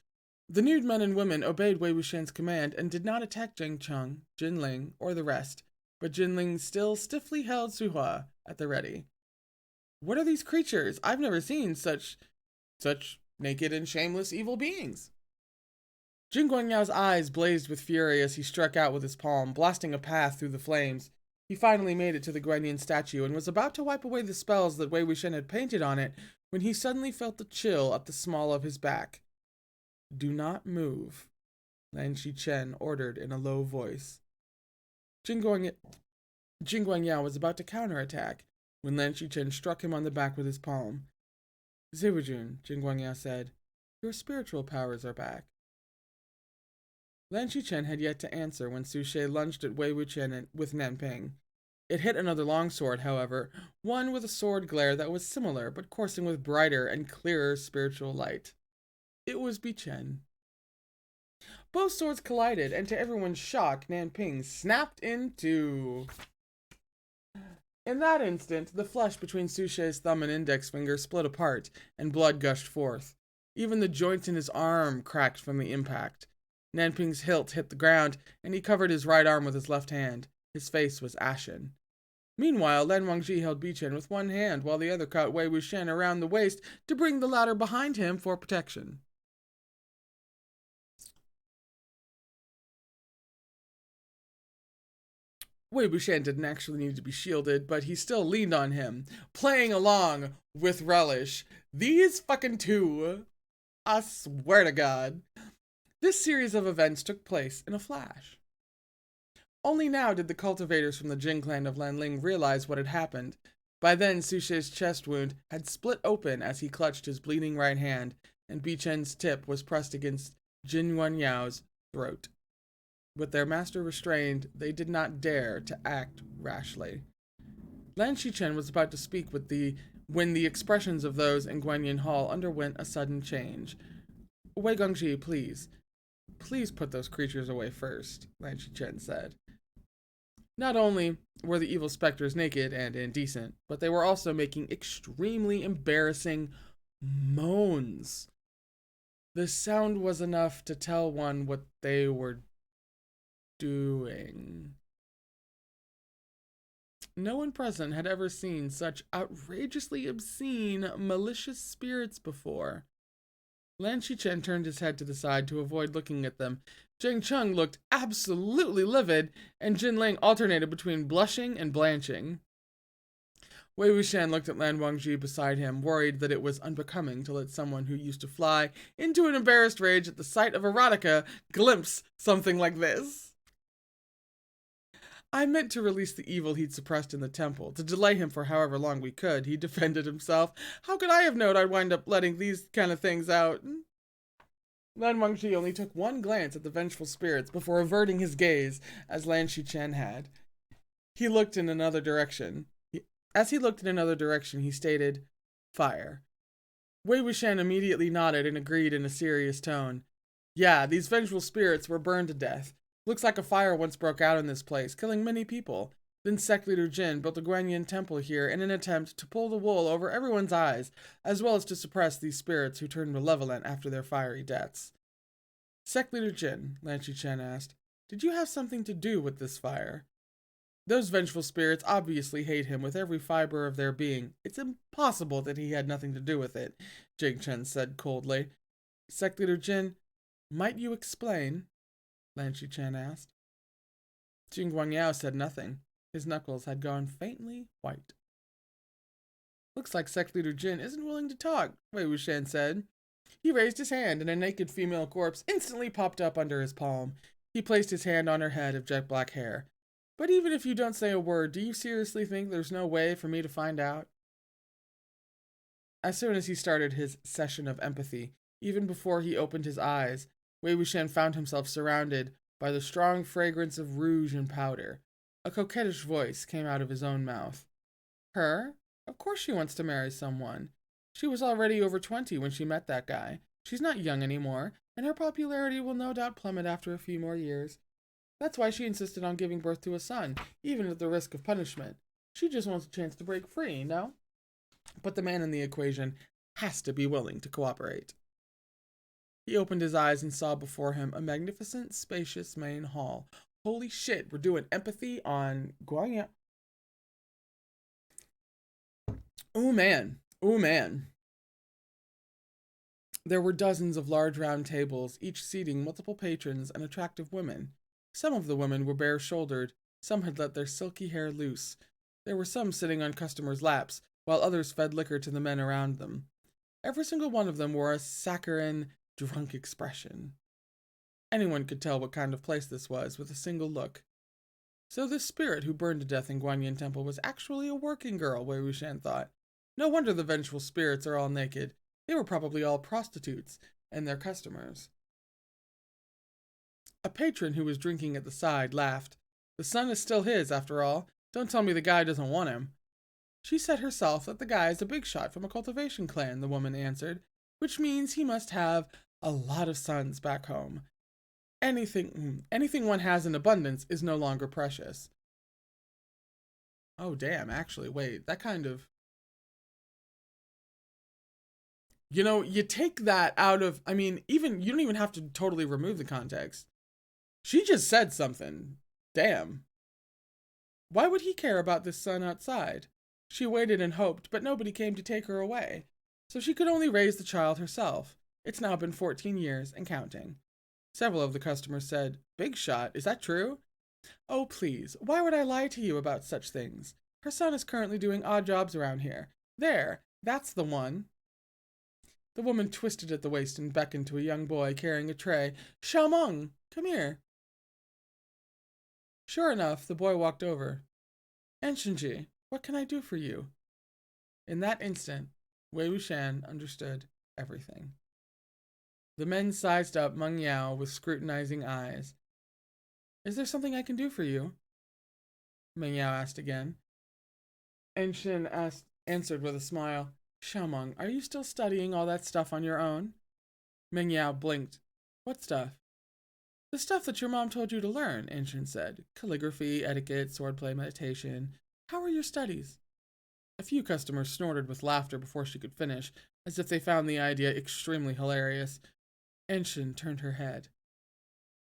The nude men and women obeyed Wei Wuxian's command and did not attack Zheng Cheng, Jinling, or the rest, but Jinling still stiffly held Su Hua at the ready. What are these creatures? I've never seen such naked and shameless evil beings. Jin Guangyao's eyes blazed with fury as he struck out with his palm, blasting a path through the flames. He finally made it to the Guanyin statue and was about to wipe away the spells that Wei Wuxian had painted on it when he suddenly felt a chill up the small of his back. Do not move, Lan Shichen ordered in a low voice. Jin Guangyao was about to counterattack when Lan Shichen struck him on the back with his palm. Zewajun, Jin Guangyao said, your spiritual powers are back. Lan Shichen had yet to answer when Su She lunged at Wei Wuxian with Nanping. It hit another longsword, however, one with a sword glare that was similar but coursing with brighter and clearer spiritual light. It was Bichen. Both swords collided, and to everyone's shock, Nanping snapped in two. In that instant, the flesh between Su She's thumb and index finger split apart, and blood gushed forth. Even the joints in his arm cracked from the impact. Nanping's hilt hit the ground, and he covered his right arm with his left hand. His face was ashen. Meanwhile, Lan Wangji held Bichen with one hand, while the other caught Wei Wuxian around the waist to bring the latter behind him for protection. Wei Wuxian didn't actually need to be shielded, but he still leaned on him, playing along with relish. These fucking two, I swear to God. This series of events took place in a flash. Only now did the cultivators from the Jin clan of Lanling realize what had happened. By then, Suche's chest wound had split open as he clutched his bleeding right hand, and Bichen's tip was pressed against Jin Guanyao's throat. With their master restrained, they did not dare to act rashly. Lan Shichen was about to speak when the expressions of those in Guanyin Hall underwent a sudden change. Wei Gongji, please. Please put those creatures away first, Lan Shichen said. Not only were the evil specters naked and indecent, but they were also making extremely embarrassing moans. The sound was enough to tell one what they were doing. No one present had ever seen such outrageously obscene, malicious spirits before. Lan Shichen turned his head to the side to avoid looking at them. Zheng Cheng looked absolutely livid, and Jin Ling alternated between blushing and blanching. Wei Wuxian looked at Lan Wangji beside him, worried that it was unbecoming to let someone who used to fly into an embarrassed rage at the sight of erotica glimpse something like this. I meant to release the evil he'd suppressed in the temple, to delay him for however long we could, he defended himself. How could I have known I'd wind up letting these kind of things out? Lan Wangji only took one glance at the vengeful spirits before averting his gaze, as Lan Shichen had. He looked in another direction. As he looked in another direction, he stated, "Fire." Wei Wuxian immediately nodded and agreed in a serious tone. Yeah, these vengeful spirits were burned to death. Looks like a fire once broke out in this place, killing many people. Then sect leader Jin built a Guanyin temple here in an attempt to pull the wool over everyone's eyes, as well as to suppress these spirits who turned malevolent after their fiery deaths. Sect leader Jin, Lan Shichen asked, did you have something to do with this fire? Those vengeful spirits obviously hate him with every fiber of their being. It's impossible that he had nothing to do with it, Jing Chen said coldly. Sect leader Jin, might you explain? Lan Shichen asked. Jin Guangyao said nothing. His knuckles had gone faintly white. Looks like Sect Leader Jin isn't willing to talk, Wei Wuxian said. He raised his hand and a naked female corpse instantly popped up under his palm. He placed his hand on her head of jet black hair. But even if you don't say a word, do you seriously think there's no way for me to find out? As soon as he started his session of empathy, even before he opened his eyes, Wei Wuxian found himself surrounded by the strong fragrance of rouge and powder. A coquettish voice came out of his own mouth. Her? Of course she wants to marry someone. She was already over 20 when she met that guy. She's not young anymore, and her popularity will no doubt plummet after a few more years. That's why she insisted on giving birth to a son, even at the risk of punishment. She just wants a chance to break free, no? But the man in the equation has to be willing to cooperate. He opened his eyes and saw before him a magnificent, spacious main hall. Holy shit, we're doing empathy on Guangyao. Oh man. There were dozens of large round tables, each seating multiple patrons and attractive women. Some of the women were bare-shouldered, some had let their silky hair loose. There were some sitting on customers' laps, while others fed liquor to the men around them. Every single one of them wore a saccharine, drunk expression. Anyone could tell what kind of place this was with a single look. So this spirit who burned to death in Guanyin Temple was actually a working girl, Wei Wuxian thought. No wonder the vengeful spirits are all naked. They were probably all prostitutes and their customers. A patron who was drinking at the side laughed. The son is still his, after all. Don't tell me the guy doesn't want him. She said herself that the guy is a big shot from a cultivation clan, the woman answered, which means he must have a lot of sons back home. Anything one has in abundance is no longer precious. Oh, damn, actually, wait, that kind of... You know, you take that out of... I mean, you don't even have to totally remove the context. She just said something. Damn. Why would he care about this son outside? She waited and hoped, but nobody came to take her away. So she could only raise the child herself. It's now been 14 years and counting. Several of the customers said, Big shot, is that true? Oh, please, why would I lie to you about such things? Her son is currently doing odd jobs around here. There, that's the one. The woman twisted at the waist and beckoned to a young boy carrying a tray. Meng, come here. Sure enough, the boy walked over. Enshinji, what can I do for you? In that instant, Wei Wuxian understood everything. The men sized up Meng Yao with scrutinizing eyes. Is there something I can do for you? Meng Yao asked again. Enshin answered with a smile. Xiaomeng, are you still studying all that stuff on your own? Meng Yao blinked. What stuff? The stuff that your mom told you to learn, Enshin said. Calligraphy, etiquette, swordplay, meditation. How are your studies? A few customers snorted with laughter before she could finish, as if they found the idea extremely hilarious. Enshin turned her head.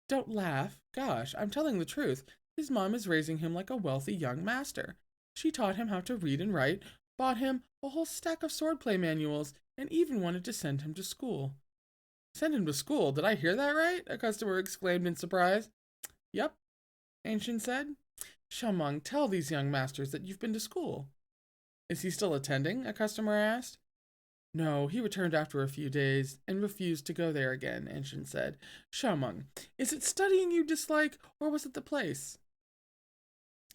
Don't laugh. Gosh, I'm telling the truth. His mom is raising him like a wealthy young master. She taught him how to read and write, bought him a whole stack of swordplay manuals, and even wanted to send him to school. Send him to school? Did I hear that right? A customer exclaimed in surprise. Yep, Ancient said. Xiaomeng, tell these young masters that you've been to school. Is he still attending? A customer asked. No, he returned after a few days and refused to go there again, Ancient said. Xiaomeng, is it studying you dislike, or was it the place?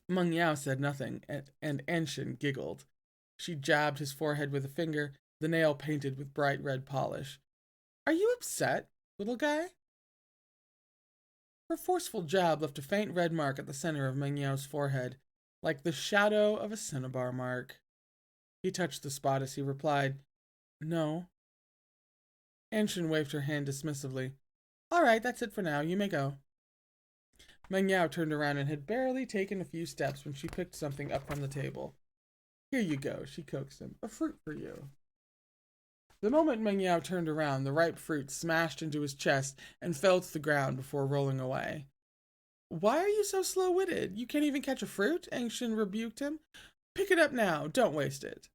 Meng Yao said nothing, and Ancient giggled. She jabbed his forehead with a finger, the nail painted with bright red polish. Are you upset, little guy? Her forceful jab left a faint red mark at the center of Meng Yao's forehead, like the shadow of a cinnabar mark. He touched the spot as he replied, No. Anshin waved her hand dismissively. All right, that's it for now. You may go. Meng Yao turned around and had barely taken a few steps when she picked something up from the table. Here you go, she coaxed him. A fruit for you. The moment Meng Yao turned around, the ripe fruit smashed into his chest and fell to the ground before rolling away. Why are you so slow-witted? You can't even catch a fruit? Angshin rebuked him. Pick it up now. Don't waste it.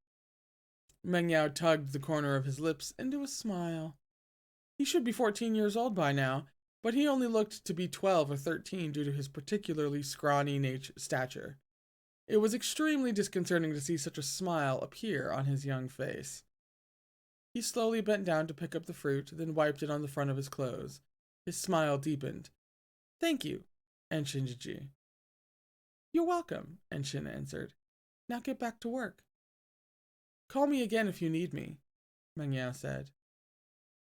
Meng Yao tugged the corner of his lips into a smile. He should be 14 years old by now, but he only looked to be 12 or 13 due to his particularly scrawny stature. It was extremely disconcerting to see such a smile appear on his young face. He slowly bent down to pick up the fruit, then wiped it on the front of his clothes. His smile deepened. Thank you, Enshinji. You're welcome, Enshin answered. Now get back to work. Call me again if you need me, Meng Yao said.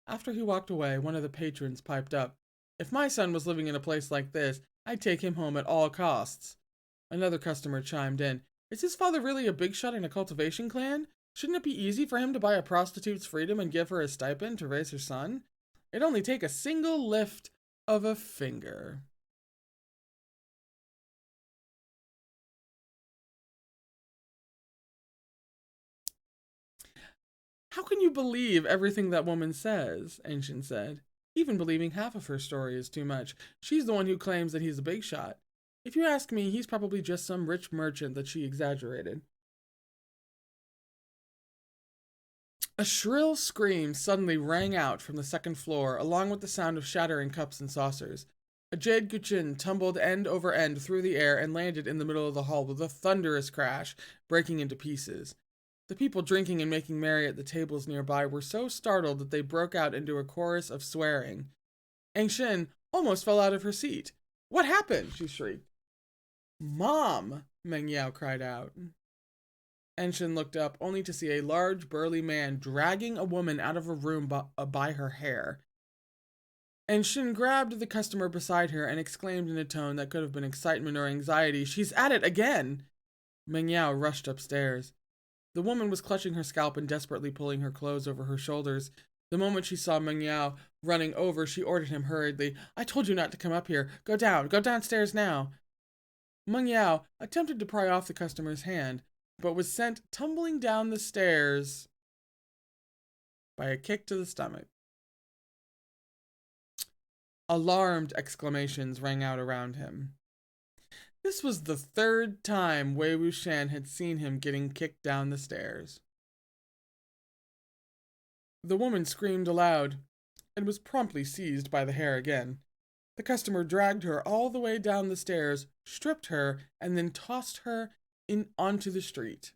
After he walked away, one of the patrons piped up. If my son was living in a place like this, I'd take him home at all costs. Another customer chimed in. Is his father really a big shot in a cultivation clan? Shouldn't it be easy for him to buy a prostitute's freedom and give her a stipend to raise her son? It'd only take a single lift of a finger. How can you believe everything that woman says? Ancient said. Even believing half of her story is too much. She's the one who claims that he's a big shot. If you ask me, he's probably just some rich merchant that she exaggerated. A shrill scream suddenly rang out from the second floor, along with the sound of shattering cups and saucers. A jade guqin tumbled end over end through the air and landed in the middle of the hall with a thunderous crash, breaking into pieces. The people drinking and making merry at the tables nearby were so startled that they broke out into a chorus of swearing. Angshin almost fell out of her seat. What happened? She shrieked. Mom! Meng Yao cried out. Enshin looked up, only to see a large, burly man dragging a woman out of a room by her hair. Enshin grabbed the customer beside her and exclaimed in a tone that could have been excitement or anxiety, She's at it again! Meng Yao rushed upstairs. The woman was clutching her scalp and desperately pulling her clothes over her shoulders. The moment she saw Meng Yao running over, she ordered him hurriedly, I told you not to come up here. Go downstairs now. Meng Yao attempted to pry off the customer's hand, but was sent tumbling down the stairs by a kick to the stomach. Alarmed exclamations rang out around him. This was the third time Wei Wuxian had seen him getting kicked down the stairs. The woman screamed aloud and was promptly seized by the hair again. The customer dragged her all the way down the stairs, stripped her, and then tossed her onto the street.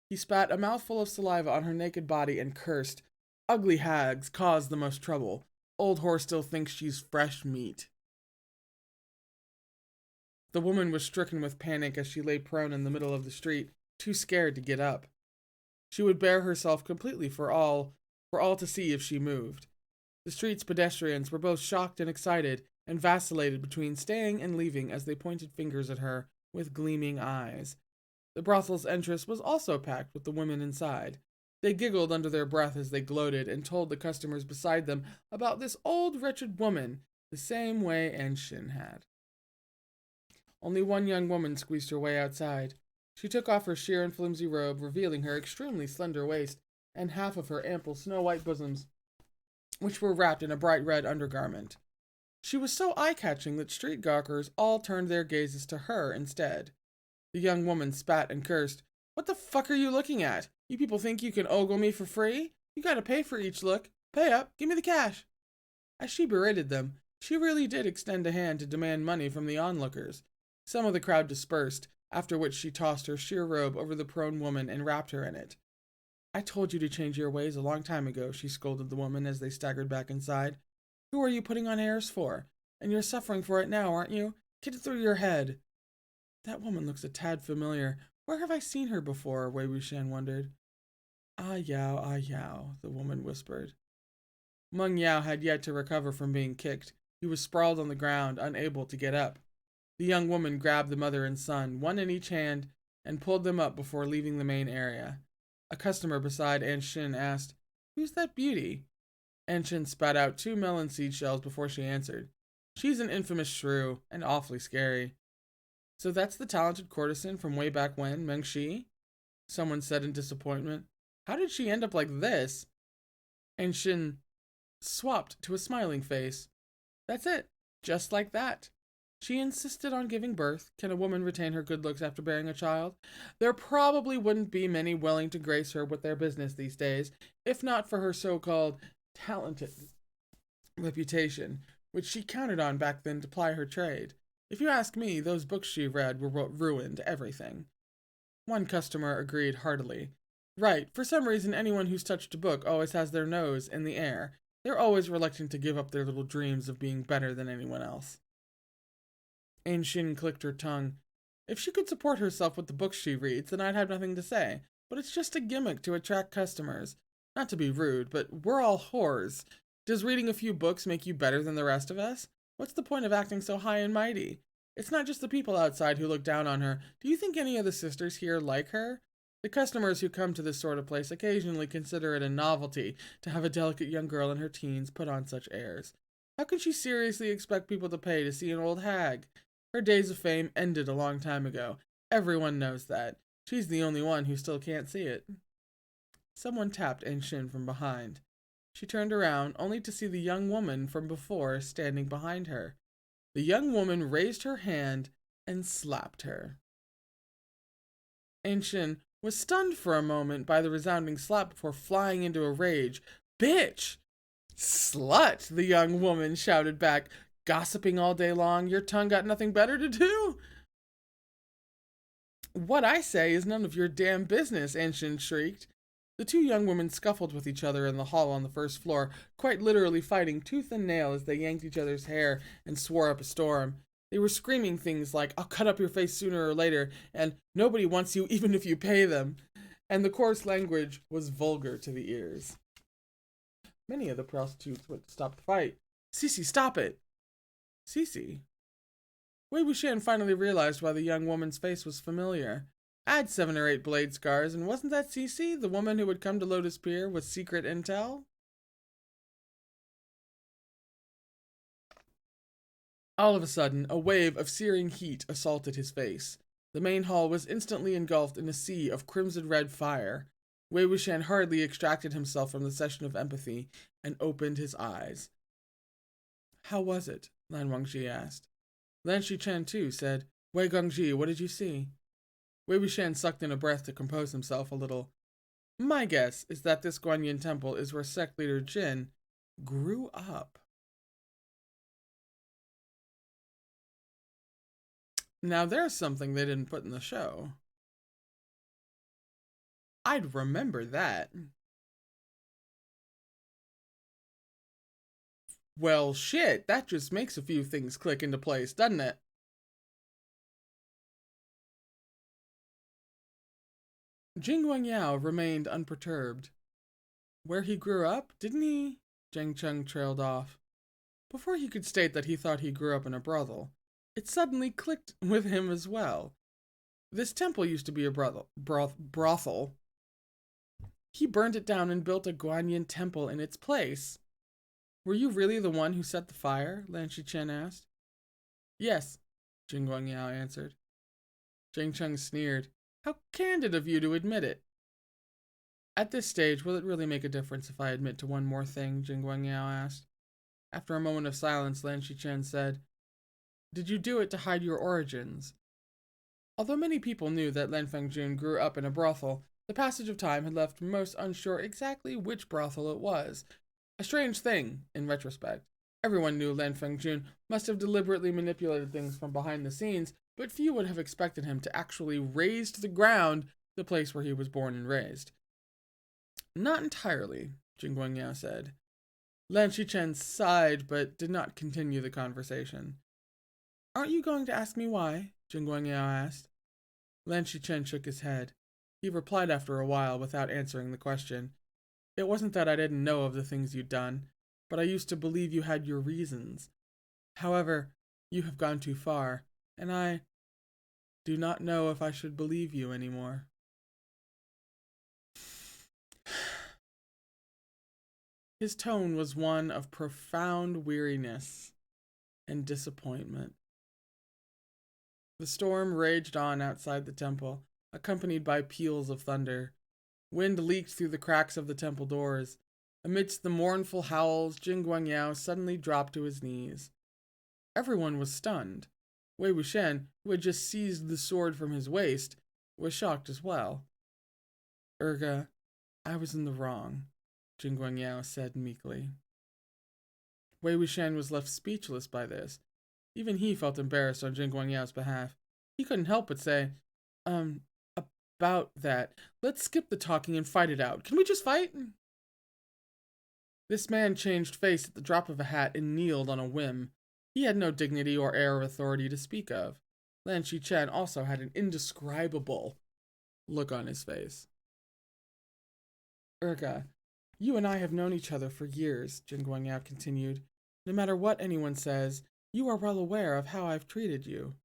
He spat a mouthful of saliva on her naked body and cursed. Ugly hags cause the most trouble. Old whore still thinks she's fresh meat. The woman was stricken with panic as she lay prone in the middle of the street, too scared to get up. She would bare herself completely for all to see if she moved. The street's pedestrians were both shocked and excited, and vacillated between staying and leaving as they pointed fingers at her with gleaming eyes. The brothel's entrance was also packed with the women inside. They giggled under their breath as they gloated and told the customers beside them about this old wretched woman, the same way Enshin had. Only one young woman squeezed her way outside. She took off her sheer and flimsy robe, revealing her extremely slender waist and half of her ample snow-white bosoms, which were wrapped in a bright red undergarment. She was so eye-catching that street gawkers all turned their gazes to her instead. The young woman spat and cursed. "What the fuck are you looking at? You people think you can ogle me for free? You gotta pay for each look. Pay up, give me the cash." As she berated them, she really did extend a hand to demand money from the onlookers. Some of the crowd dispersed, after which she tossed her sheer robe over the prone woman and wrapped her in it. "I told you to change your ways a long time ago," she scolded the woman as they staggered back inside. "Who are you putting on airs for? And you're suffering for it now, aren't you? Get it through your head." "That woman looks a tad familiar. Where have I seen her before?" Wei Wuxian wondered. Ah Yao, the woman whispered. Meng Yao had yet to recover from being kicked. He was sprawled on the ground, unable to get up. The young woman grabbed the mother and son, one in each hand, and pulled them up before leaving the main area. A customer beside Anshin asked, "Who's that beauty?" Anshin spat out 2 melon seed shells before she answered. "She's an infamous shrew, and awfully scary." "So that's the talented courtesan from way back when, Meng Shi?" someone said in disappointment. "How did she end up like this?" Anshin swapped to a smiling face. "That's it, just like that. She insisted on giving birth. Can a woman retain her good looks after bearing a child? There probably wouldn't be many willing to grace her with their business these days, if not for her so-called talented reputation, which she counted on back then to ply her trade. If you ask me, those books she read were what ruined everything." One customer agreed heartily. "Right, for some reason anyone who's touched a book always has their nose in the air. They're always reluctant to give up their little dreams of being better than anyone else." Anshin clicked her tongue. "If she could support herself with the books she reads, then I'd have nothing to say. But it's just a gimmick to attract customers. Not to be rude, but we're all whores. Does reading a few books make you better than the rest of us? What's the point of acting so high and mighty? It's not just the people outside who look down on her. Do you think any of the sisters here like her? The customers who come to this sort of place occasionally consider it a novelty to have a delicate young girl in her teens put on such airs. How can she seriously expect people to pay to see an old hag? Her days of fame ended a long time ago. Everyone knows that. She's the only one who still can't see it." Someone tapped Anshin from behind. She turned around, only to see the young woman from before standing behind her. The young woman raised her hand and slapped her. Anshin was stunned for a moment by the resounding slap before flying into a rage. "Bitch! Slut!" the young woman shouted back. "Gossiping all day long? Your tongue got nothing better to do?" "What I say is none of your damn business," Anshin shrieked. The two young women scuffled with each other in the hall on the first floor, quite literally fighting tooth and nail as they yanked each other's hair and swore up a storm. They were screaming things like, "I'll cut up your face sooner or later," and "Nobody wants you even if you pay them." And the coarse language was vulgar to the ears. Many of the prostitutes went to stop the fight. "Cece, stop it!" "Cece?" Wei Wuxian finally realized why the young woman's face was familiar. I had 7 or 8 blade scars, and wasn't that Cece, the woman who would come to Lotus Pier with secret intel? All of a sudden, a wave of searing heat assaulted his face. The main hall was instantly engulfed in a sea of crimson-red fire. Wei Wuxian hurriedly extracted himself from the session of empathy and opened his eyes. "How was it?" Lan Wangji asked. Lan Shichen, too, said, "Wei Gongji, what did you see?" Wei Wuxian sucked in a breath to compose himself a little. "My guess is that this Guanyin temple is where sect leader Jin grew up." Now there's something they didn't put in the show. I'd remember that. Well, shit, that just makes a few things click into place, doesn't it? Jin Guangyao remained unperturbed. Where he grew up, didn't he? Zhang Cheng trailed off. Before he could state that he thought he grew up in a brothel, it suddenly clicked with him as well. This temple used to be a brothel. He burned it down and built a Guanyin temple in its place. Were you really the one who set the fire? Lan Shichen asked. Yes, Jin Guangyao answered. Zhang Cheng sneered. How candid of you to admit it. At this stage, will it really make a difference if I admit to one more thing? Jin Guangyao asked. After a moment of silence, Lan Shichen said, Did you do it to hide your origins? Although many people knew that Lan Fengjun grew up in a brothel, the passage of time had left most unsure exactly which brothel it was. A strange thing, in retrospect. Everyone knew Lan Fengjun must have deliberately manipulated things from behind the scenes, but few would have expected him to actually raze to the ground the place where he was born and raised. Not entirely, Jin Guangyao said. Lan Shichen sighed, but did not continue the conversation. Aren't you going to ask me why? Jin Guangyao asked. Lan Shichen shook his head. He replied after a while without answering the question. It wasn't that I didn't know of the things you'd done, but I used to believe you had your reasons. However, you have gone too far, and I do not know if I should believe you anymore. His tone was one of profound weariness and disappointment. The storm raged on outside the temple, accompanied by peals of thunder. Wind leaked through the cracks of the temple doors. Amidst the mournful howls, Jin Guangyao suddenly dropped to his knees. Everyone was stunned. Wei Wuxian, who had just seized the sword from his waist, was shocked as well. Urga, I was in the wrong, Jin Guangyao said meekly. Wei Wuxian was left speechless by this. Even he felt embarrassed on Jin Guangyao's behalf. He couldn't help but say, about that. Let's skip the talking and fight it out. Can we just fight? This man changed face at the drop of a hat and kneeled on a whim. He had no dignity or air of authority to speak of. Lan Shichen also had an indescribable look on his face. Urga, you and I have known each other for years, Jin Guangyao continued. No matter what anyone says, you are well aware of how I've treated you.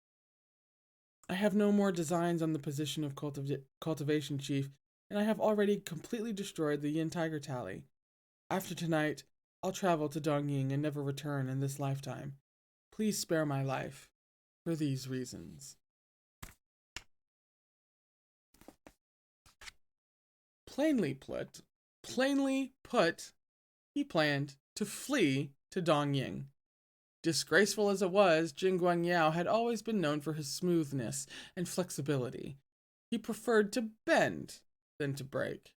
I have no more designs on the position of cultivation chief, and I have already completely destroyed the Yin Tiger Tally. After tonight, I'll travel to Dongying and never return in this lifetime. Please spare my life for these reasons. Plainly put, he planned to flee to Dongying. Disgraceful as it was, Jin Guangyao had always been known for his smoothness and flexibility. He preferred to bend than to break.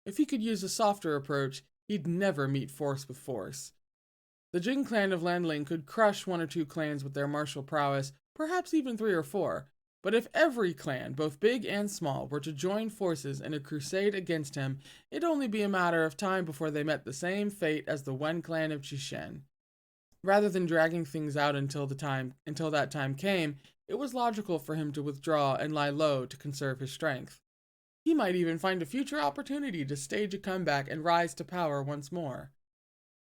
If he could use a softer approach, he'd never meet force with force. The Jin clan of Landling could crush 1 or 2 clans with their martial prowess, perhaps even 3 or 4. But if every clan, both big and small, were to join forces in a crusade against him, it'd only be a matter of time before they met the same fate as the Wen clan of Qishen. Rather than dragging things out until that time came, it was logical for him to withdraw and lie low to conserve his strength. He might even find a future opportunity to stage a comeback and rise to power once more.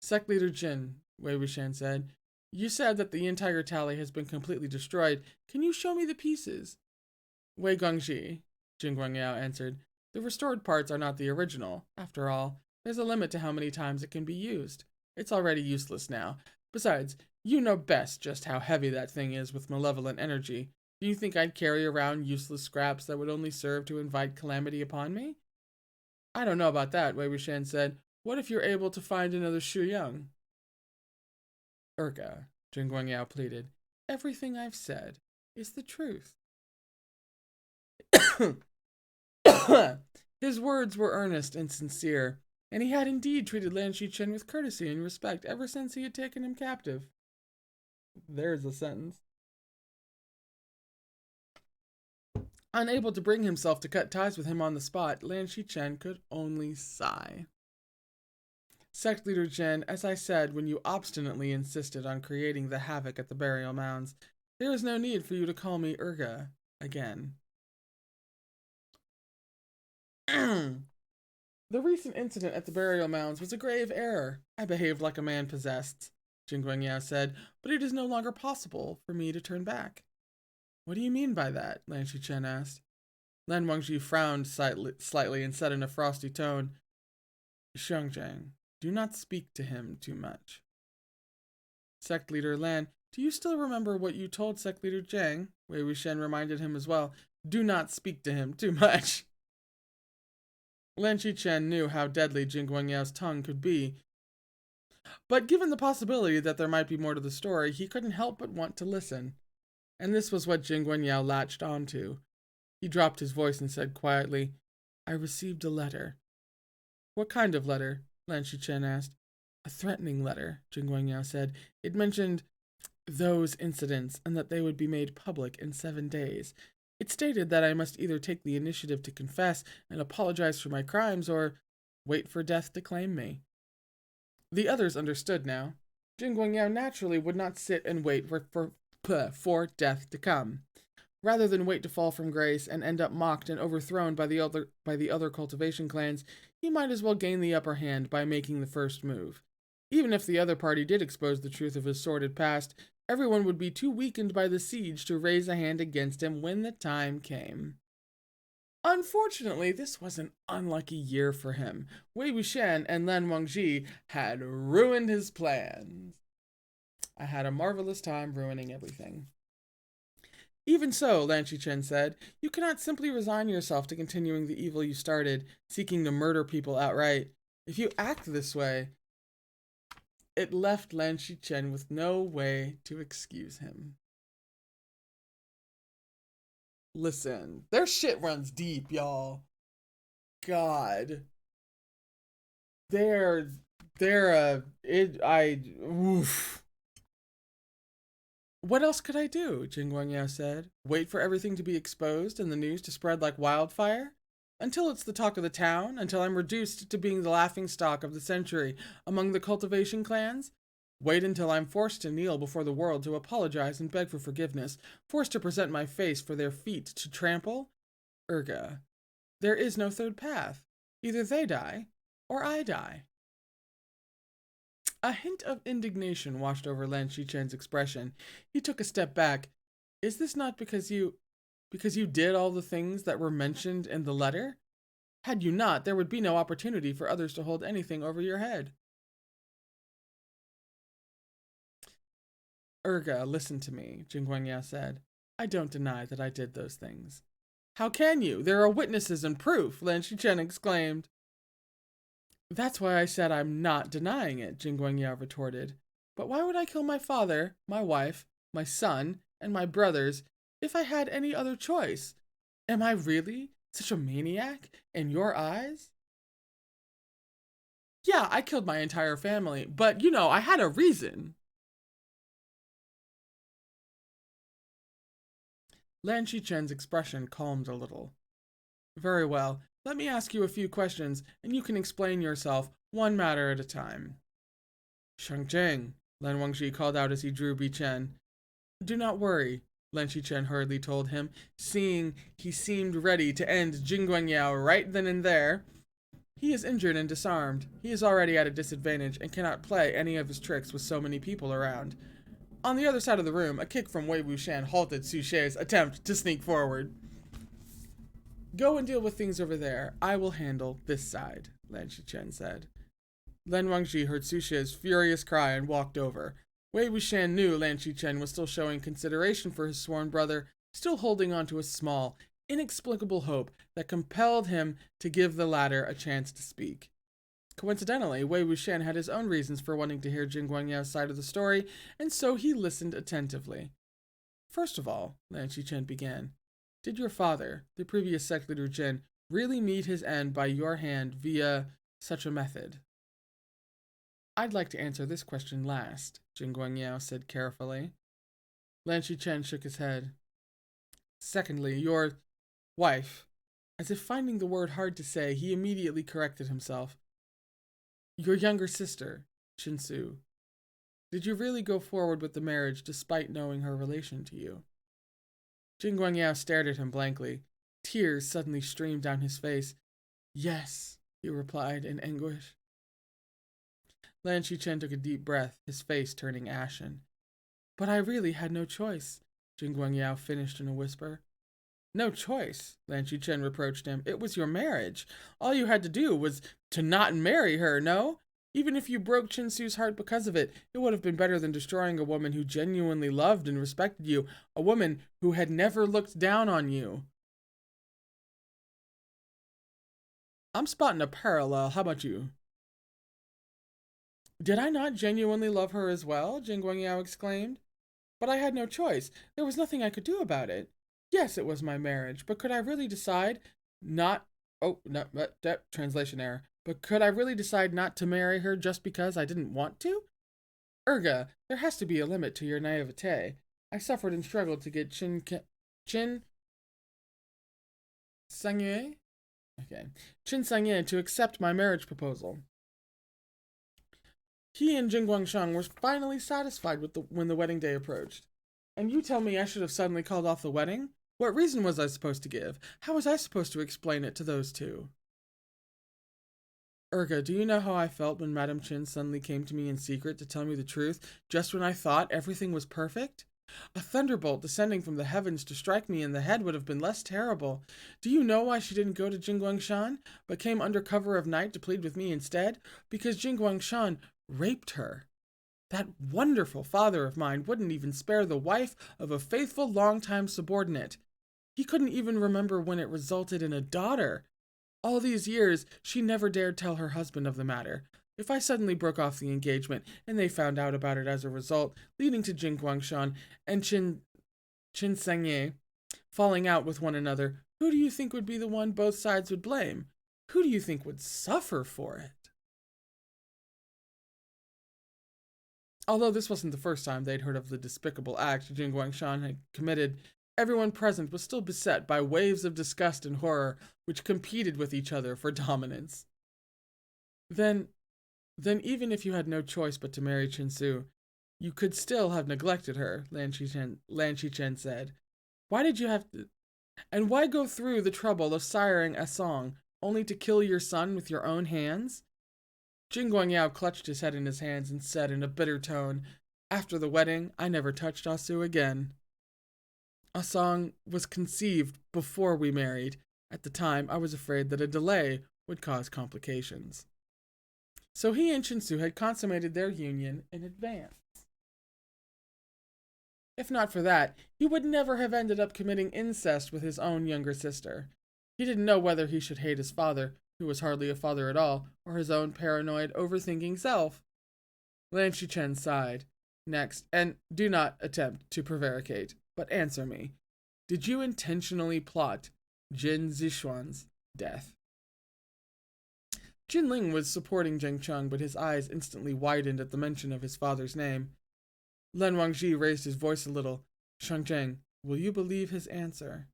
Sect Leader Jin, Wei Wuxian said, you said that the Yin Tiger Tally has been completely destroyed. Can you show me the pieces? Wei Gongxi, Jin Guangyao answered. The restored parts are not the original. After all, there's a limit to how many times it can be used. It's already useless now. Besides, you know best just how heavy that thing is with malevolent energy. Do you think I'd carry around useless scraps that would only serve to invite calamity upon me? I don't know about that, Wei Wuxian said. What if you're able to find another Shu Yang? Urga, Jin Guangyao pleaded. Everything I've said is the truth. His words were earnest and sincere, and he had indeed treated Lan Shichen with courtesy and respect ever since he had taken him captive. There's a sentence. Unable to bring himself to cut ties with him on the spot, Lan Shichen could only sigh. Sect Leader Jin, as I said when you obstinately insisted on creating the havoc at the burial mounds, there is no need for you to call me Urga again. The recent incident at the burial mounds was a grave error. I behaved like a man possessed, Jin Guangyao said, but it is no longer possible for me to turn back. What do you mean by that? Lan Shichen asked. Lan Wangji frowned slightly and said in a frosty tone, Xiangzhang, do not speak to him too much. Sect Leader Lan, do you still remember what you told Sect Leader Zhang? Wei Wuxian reminded him as well. Do not speak to him too much. Lan Shichen knew how deadly Jin Guangyao's tongue could be, but given the possibility that there might be more to the story, he couldn't help but want to listen. And this was what Jin Guangyao latched onto. He dropped his voice and said quietly, I received a letter. What kind of letter? Lan Shichen asked. A threatening letter, Jin Guangyao said. It mentioned those incidents and that they would be made public in 7 days. It stated that I must either take the initiative to confess and apologize for my crimes or wait for death to claim me. The others understood now. Jin Guangyao naturally would not sit and wait for death to come. Rather than wait to fall from grace and end up mocked and overthrown by the other cultivation clans, he might as well gain the upper hand by making the first move. Even if the other party did expose the truth of his sordid past, everyone would be too weakened by the siege to raise a hand against him when the time came. Unfortunately, this was an unlucky year for him. Wei Wuxian and Lan Wangji had ruined his plans. I had a marvelous time ruining everything. Even so, Lan Shichen said, you cannot simply resign yourself to continuing the evil you started, seeking to murder people outright. If you act this way, it left Lan Shichen with no way to excuse him. Listen, their shit runs deep, y'all. God. Oof. What else could I do? Jin Guangyao said. Wait for everything to be exposed and the news to spread like wildfire? Until it's the talk of the town? Until I'm reduced to being the laughingstock of the century among the cultivation clans? Wait until I'm forced to kneel before the world to apologize and beg for forgiveness, forced to present my face for their feet to trample? Urga, there is no third path. Either they die, or I die. A hint of indignation washed over Lan Shichen's expression. He took a step back. Is this not because you did all the things that were mentioned in the letter? Had you not, there would be no opportunity for others to hold anything over your head. Urga, listen to me, Jin Guangyao said. I don't deny that I did those things. How can you? There are witnesses and proof, Lan Shichen exclaimed. That's why I said I'm not denying it, Jin Guangyao retorted. But why would I kill my father, my wife, my son, and my brothers if I had any other choice? Am I really such a maniac in your eyes? Yeah, I killed my entire family, but I had a reason. Lan Shichen's expression calmed a little. Very well. Let me ask you a few questions, and you can explain yourself one matter at a time. Xiangzhang, Lan Wangji called out as he drew Bichen. Do not worry, Lan Shichen hurriedly told him, seeing he seemed ready to end Jin Guangyao right then and there. He is injured and disarmed. He is already at a disadvantage and cannot play any of his tricks with so many people around. On the other side of the room, a kick from Wei Wuxian halted Su She's attempt to sneak forward. Go and deal with things over there. I will handle this side, Lan Shichen said. Lan Wangji heard Su She's furious cry and walked over. Wei Wuxian knew Lan Shichen was still showing consideration for his sworn brother, still holding on to a small, inexplicable hope that compelled him to give the latter a chance to speak. Coincidentally, Wei Wuxian had his own reasons for wanting to hear Jin Guangyao's side of the story, and so he listened attentively. First of all, Lan Shichen began, did your father, the previous sect leader Jin, really meet his end by your hand via such a method? I'd like to answer this question last, Jin Guangyao said carefully. Lan Shichen shook his head. Secondly, your Wife. As if finding the word hard to say, he immediately corrected himself. Your younger sister, Chinsu. Did you really go forward with the marriage despite knowing her relation to you? Jin Guangyao stared at him blankly. Tears suddenly streamed down his face. Yes, he replied in anguish. Lan Xichen took a deep breath, his face turning ashen. But I really had no choice, Jin Guangyao finished in a whisper. No choice, Lan Xichen reproached him. It was your marriage. All you had to do was to not marry her, no? Even if you broke Chinsu's heart because of it, it would have been better than destroying a woman who genuinely loved and respected you, a woman who had never looked down on you. I'm spotting a parallel. How about you? Did I not genuinely love her as well? Jin Guangyao exclaimed. But I had no choice. There was nothing I could do about it. Yes, it was my marriage, but could I really decide not... Oh, no, translation error. But could I really decide not to marry her just because I didn't want to? Erga, there has to be a limit to your naivete. I suffered and struggled to get Chin Sangye? Okay. Chin Sangye to accept my marriage proposal. He and Jin Guangsheng were finally satisfied with when the wedding day approached. And you tell me I should have suddenly called off the wedding? What reason was I supposed to give? How was I supposed to explain it to those two? Erga, do you know how I felt when Madame Chin suddenly came to me in secret to tell me the truth, just when I thought everything was perfect? A thunderbolt descending from the heavens to strike me in the head would have been less terrible. Do you know why she didn't go to Jin Guangshan, but came under cover of night to plead with me instead? Because Jin Guangshan raped her. That wonderful father of mine wouldn't even spare the wife of a faithful long-time subordinate. He couldn't even remember when it resulted in a daughter. All these years, she never dared tell her husband of the matter. If I suddenly broke off the engagement, and they found out about it as a result, leading to Jin Guangshan and Chin Sangye falling out with one another, who do you think would be the one both sides would blame? Who do you think would suffer for it? Although this wasn't the first time they'd heard of the despicable act Jin Guangshan had committed, everyone present was still beset by waves of disgust and horror which competed with each other for dominance. Then even if you had no choice but to marry Chinsu, you could still have neglected her, Lan Xichen said. Why did you have to... And why go through the trouble of siring a song, only to kill your son with your own hands? Jin Guangyao clutched his head in his hands and said in a bitter tone, After the wedding, I never touched Asu again. A song was conceived before we married. At the time, I was afraid that a delay would cause complications. So he and Chinsu had consummated their union in advance. If not for that, he would never have ended up committing incest with his own younger sister. He didn't know whether he should hate his father, who was hardly a father at all, or his own paranoid, overthinking self. Lan Xichen sighed. Next, and do not attempt to prevaricate, but answer me. Did you intentionally plot Jin Zishuan's death? Jin Ling was supporting Zheng Cheng, but his eyes instantly widened at the mention of his father's name. Lan Wangji raised his voice a little. Shangzheng, will you believe his answer?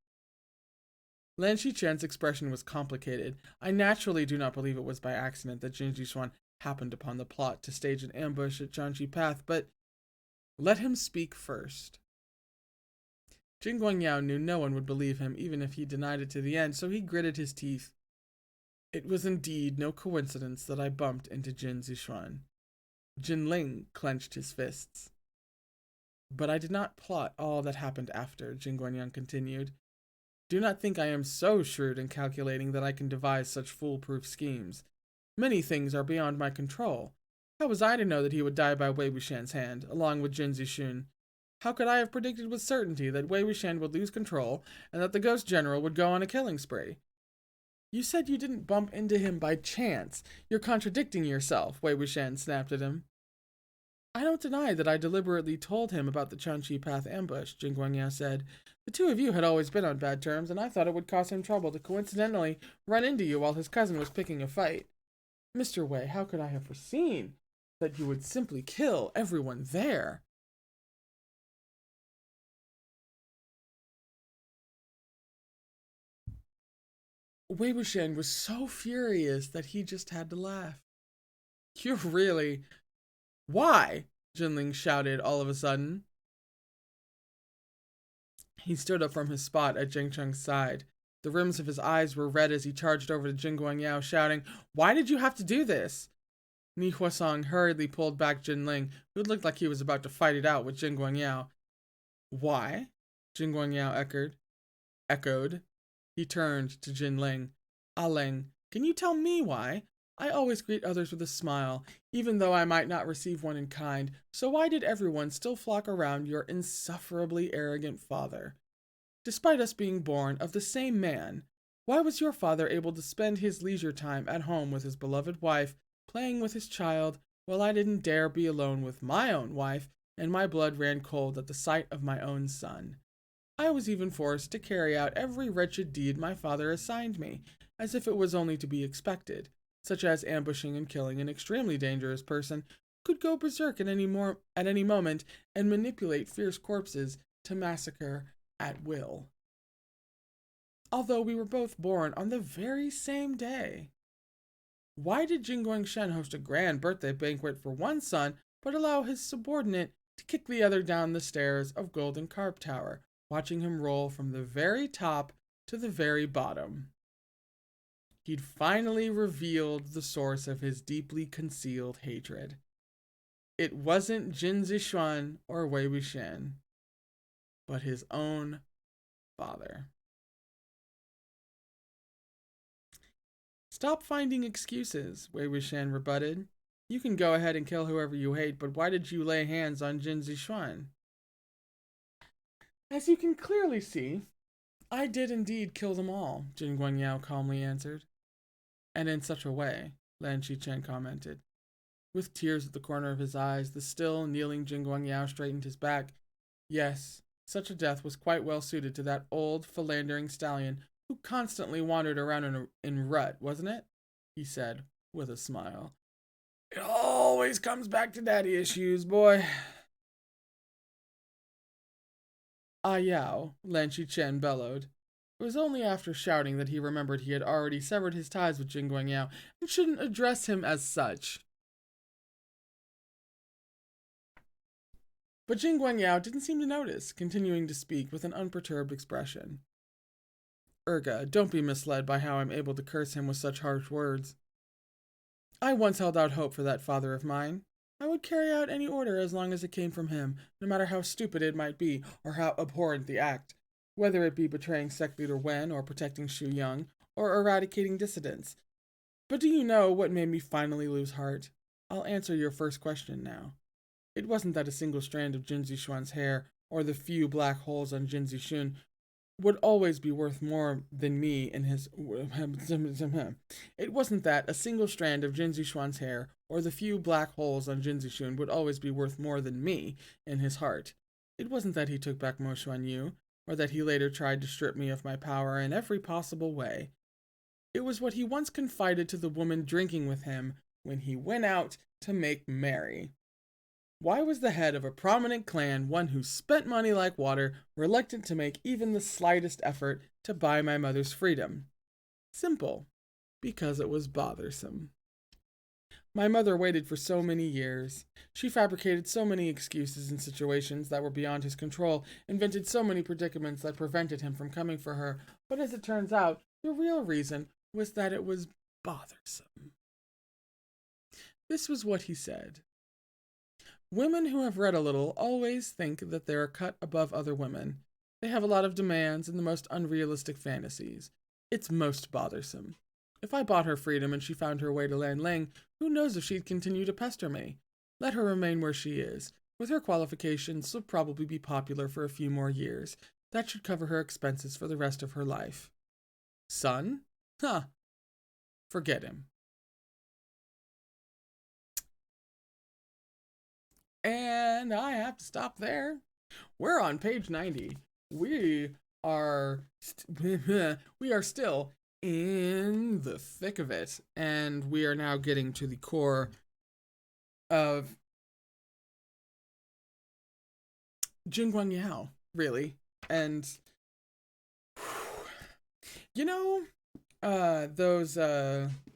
Lan Xichen's expression was complicated. I naturally do not believe it was by accident that Jin Zishuan happened upon the plot to stage an ambush at Zhangji Path, but let him speak first. Jin Guangyao knew no one would believe him, even if he denied it to the end, so he gritted his teeth. It was indeed no coincidence that I bumped into Jin Zishuan. Jin Ling clenched his fists. But I did not plot all that happened after, Jin Guangyao continued. Do not think I am so shrewd and calculating that I can devise such foolproof schemes. Many things are beyond my control. How was I to know that he would die by Wei Wuxian's hand, along with Jin Zixun? How could I have predicted with certainty that Wei Wuxian would lose control, and that the Ghost General would go on a killing spree? You said you didn't bump into him by chance. You're contradicting yourself, Wei Wuxian snapped at him. I don't deny that I deliberately told him about the Chanchi Path ambush, Jin Guangyao said. The two of you had always been on bad terms, and I thought it would cause him trouble to coincidentally run into you while his cousin was picking a fight. Mr. Wei, how could I have foreseen that you would simply kill everyone there? Wei Wuxian was so furious that he just had to laugh. You're really... Why? Jinling shouted all of a sudden. He stood up from his spot at Jing Cheng's side. The rims of his eyes were red as he charged over to Jin Guangyao, shouting, "Why did you have to do this?" Ni Huasong hurriedly pulled back Jinling, who looked like he was about to fight it out with Jin Guangyao. "Why?" Jin Guangyao echoed. He turned to Jinling. "Ah Ling, can you tell me why? I always greet others with a smile, even though I might not receive one in kind, so why did everyone still flock around your insufferably arrogant father? Despite us being born of the same man, why was your father able to spend his leisure time at home with his beloved wife, playing with his child, while I didn't dare be alone with my own wife, and my blood ran cold at the sight of my own son? I was even forced to carry out every wretched deed my father assigned me, as if it was only to be expected, such as ambushing and killing an extremely dangerous person who could go berserk at any moment and manipulate fierce corpses to massacre at will. Although we were both born on the very same day. Why did Jin Guangshen host a grand birthday banquet for one son, but allow his subordinate to kick the other down the stairs of Golden Carp Tower, watching him roll from the very top to the very bottom? He'd finally revealed the source of his deeply concealed hatred. It wasn't Jin Zixuan or Wei Wuxian, but his own father. "Stop finding excuses," Wei Wuxian rebutted. "You can go ahead and kill whoever you hate, but why did you lay hands on Jin Zixuan?" "As you can clearly see, I did indeed kill them all," Jin Guangyao calmly answered. "And in such a way," Lan Qichen commented. With tears at the corner of his eyes, the still kneeling Jin Guangyao straightened his back. "Yes, such a death was quite well suited to that old, philandering stallion who constantly wandered around in rut, wasn't it?" he said, with a smile. "It always comes back to daddy issues, boy." "Ah Yao," Lan Qichen bellowed. It was only after shouting that he remembered he had already severed his ties with Jin Guangyao and shouldn't address him as such. But Jin Guangyao didn't seem to notice, continuing to speak with an unperturbed expression. "Urga, don't be misled by how I'm able to curse him with such harsh words. I once held out hope for that father of mine. I would carry out any order as long as it came from him, no matter how stupid it might be or how abhorrent the act, whether it be betraying sect leader Wen or protecting Shu Yang or eradicating dissidents. But do you know what made me finally lose heart? I'll answer your first question now. It wasn't that a single strand of Jin Zixuan's hair or the few black holes on Jin Zixun would always be worth more than me in his... It wasn't that a single strand of Jin Zixuan's hair or the few black holes on Jin Zixun would always be worth more than me in his heart. It wasn't that he took back Mo Xuanyu, or that he later tried to strip me of my power in every possible way. It was what he once confided to the woman drinking with him when he went out to make merry. Why was the head of a prominent clan, one who spent money like water, reluctant to make even the slightest effort to buy my mother's freedom? Simple. Because it was bothersome. My mother waited for so many years. She fabricated so many excuses in situations that were beyond his control, invented so many predicaments that prevented him from coming for her, but as it turns out, the real reason was that it was bothersome." This was what he said. "Women who have read a little always think that they're a cut above other women. They have a lot of demands and the most unrealistic fantasies. It's most bothersome. If I bought her freedom and she found her way to Lanling, who knows if she'd continue to pester me? Let her remain where she is. With her qualifications, she'll probably be popular for a few more years. That should cover her expenses for the rest of her life. Son? Huh. Forget him." And I have to stop there. We're on page 90. We are we are still in the thick of it, and we are now getting to the core of Jin Guangyao, really. And you know, those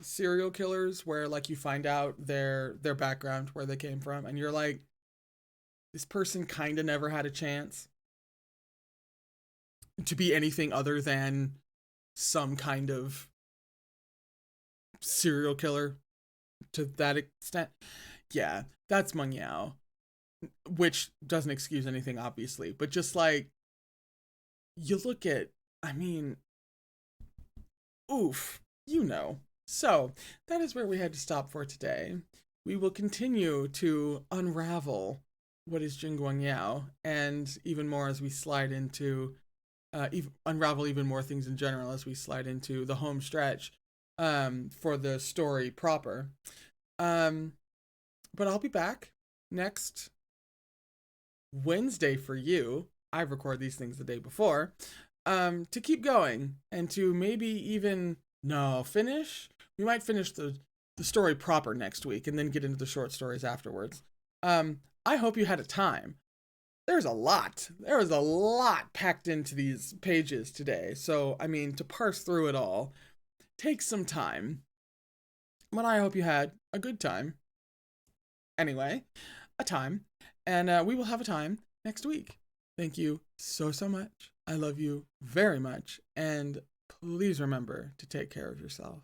serial killers where like you find out their background, where they came from, and you're like, this person kind of never had a chance to be anything other than some kind of serial killer to that extent. Yeah, that's Meng Yao, which doesn't excuse anything, obviously, but just like you look at, I mean, oof, you know. So that is where we had to stop for today. We will continue to unravel what is Jin Guangyao, and even more as we slide into unravel even more things in general as we slide into the home stretch for the story proper. Um, but I'll be back next Wednesday for you. I record these things the day before. To keep going and to maybe even no finish. We might finish the story proper next week and then get into the short stories afterwards. I hope you had a time. There's a lot. There was a lot packed into these pages today. So, I mean, to parse through it all takes some time. But I hope you had a good time. Anyway, a time. And we will have a time next week. Thank you so, so much. I love you very much. And please remember to take care of yourself.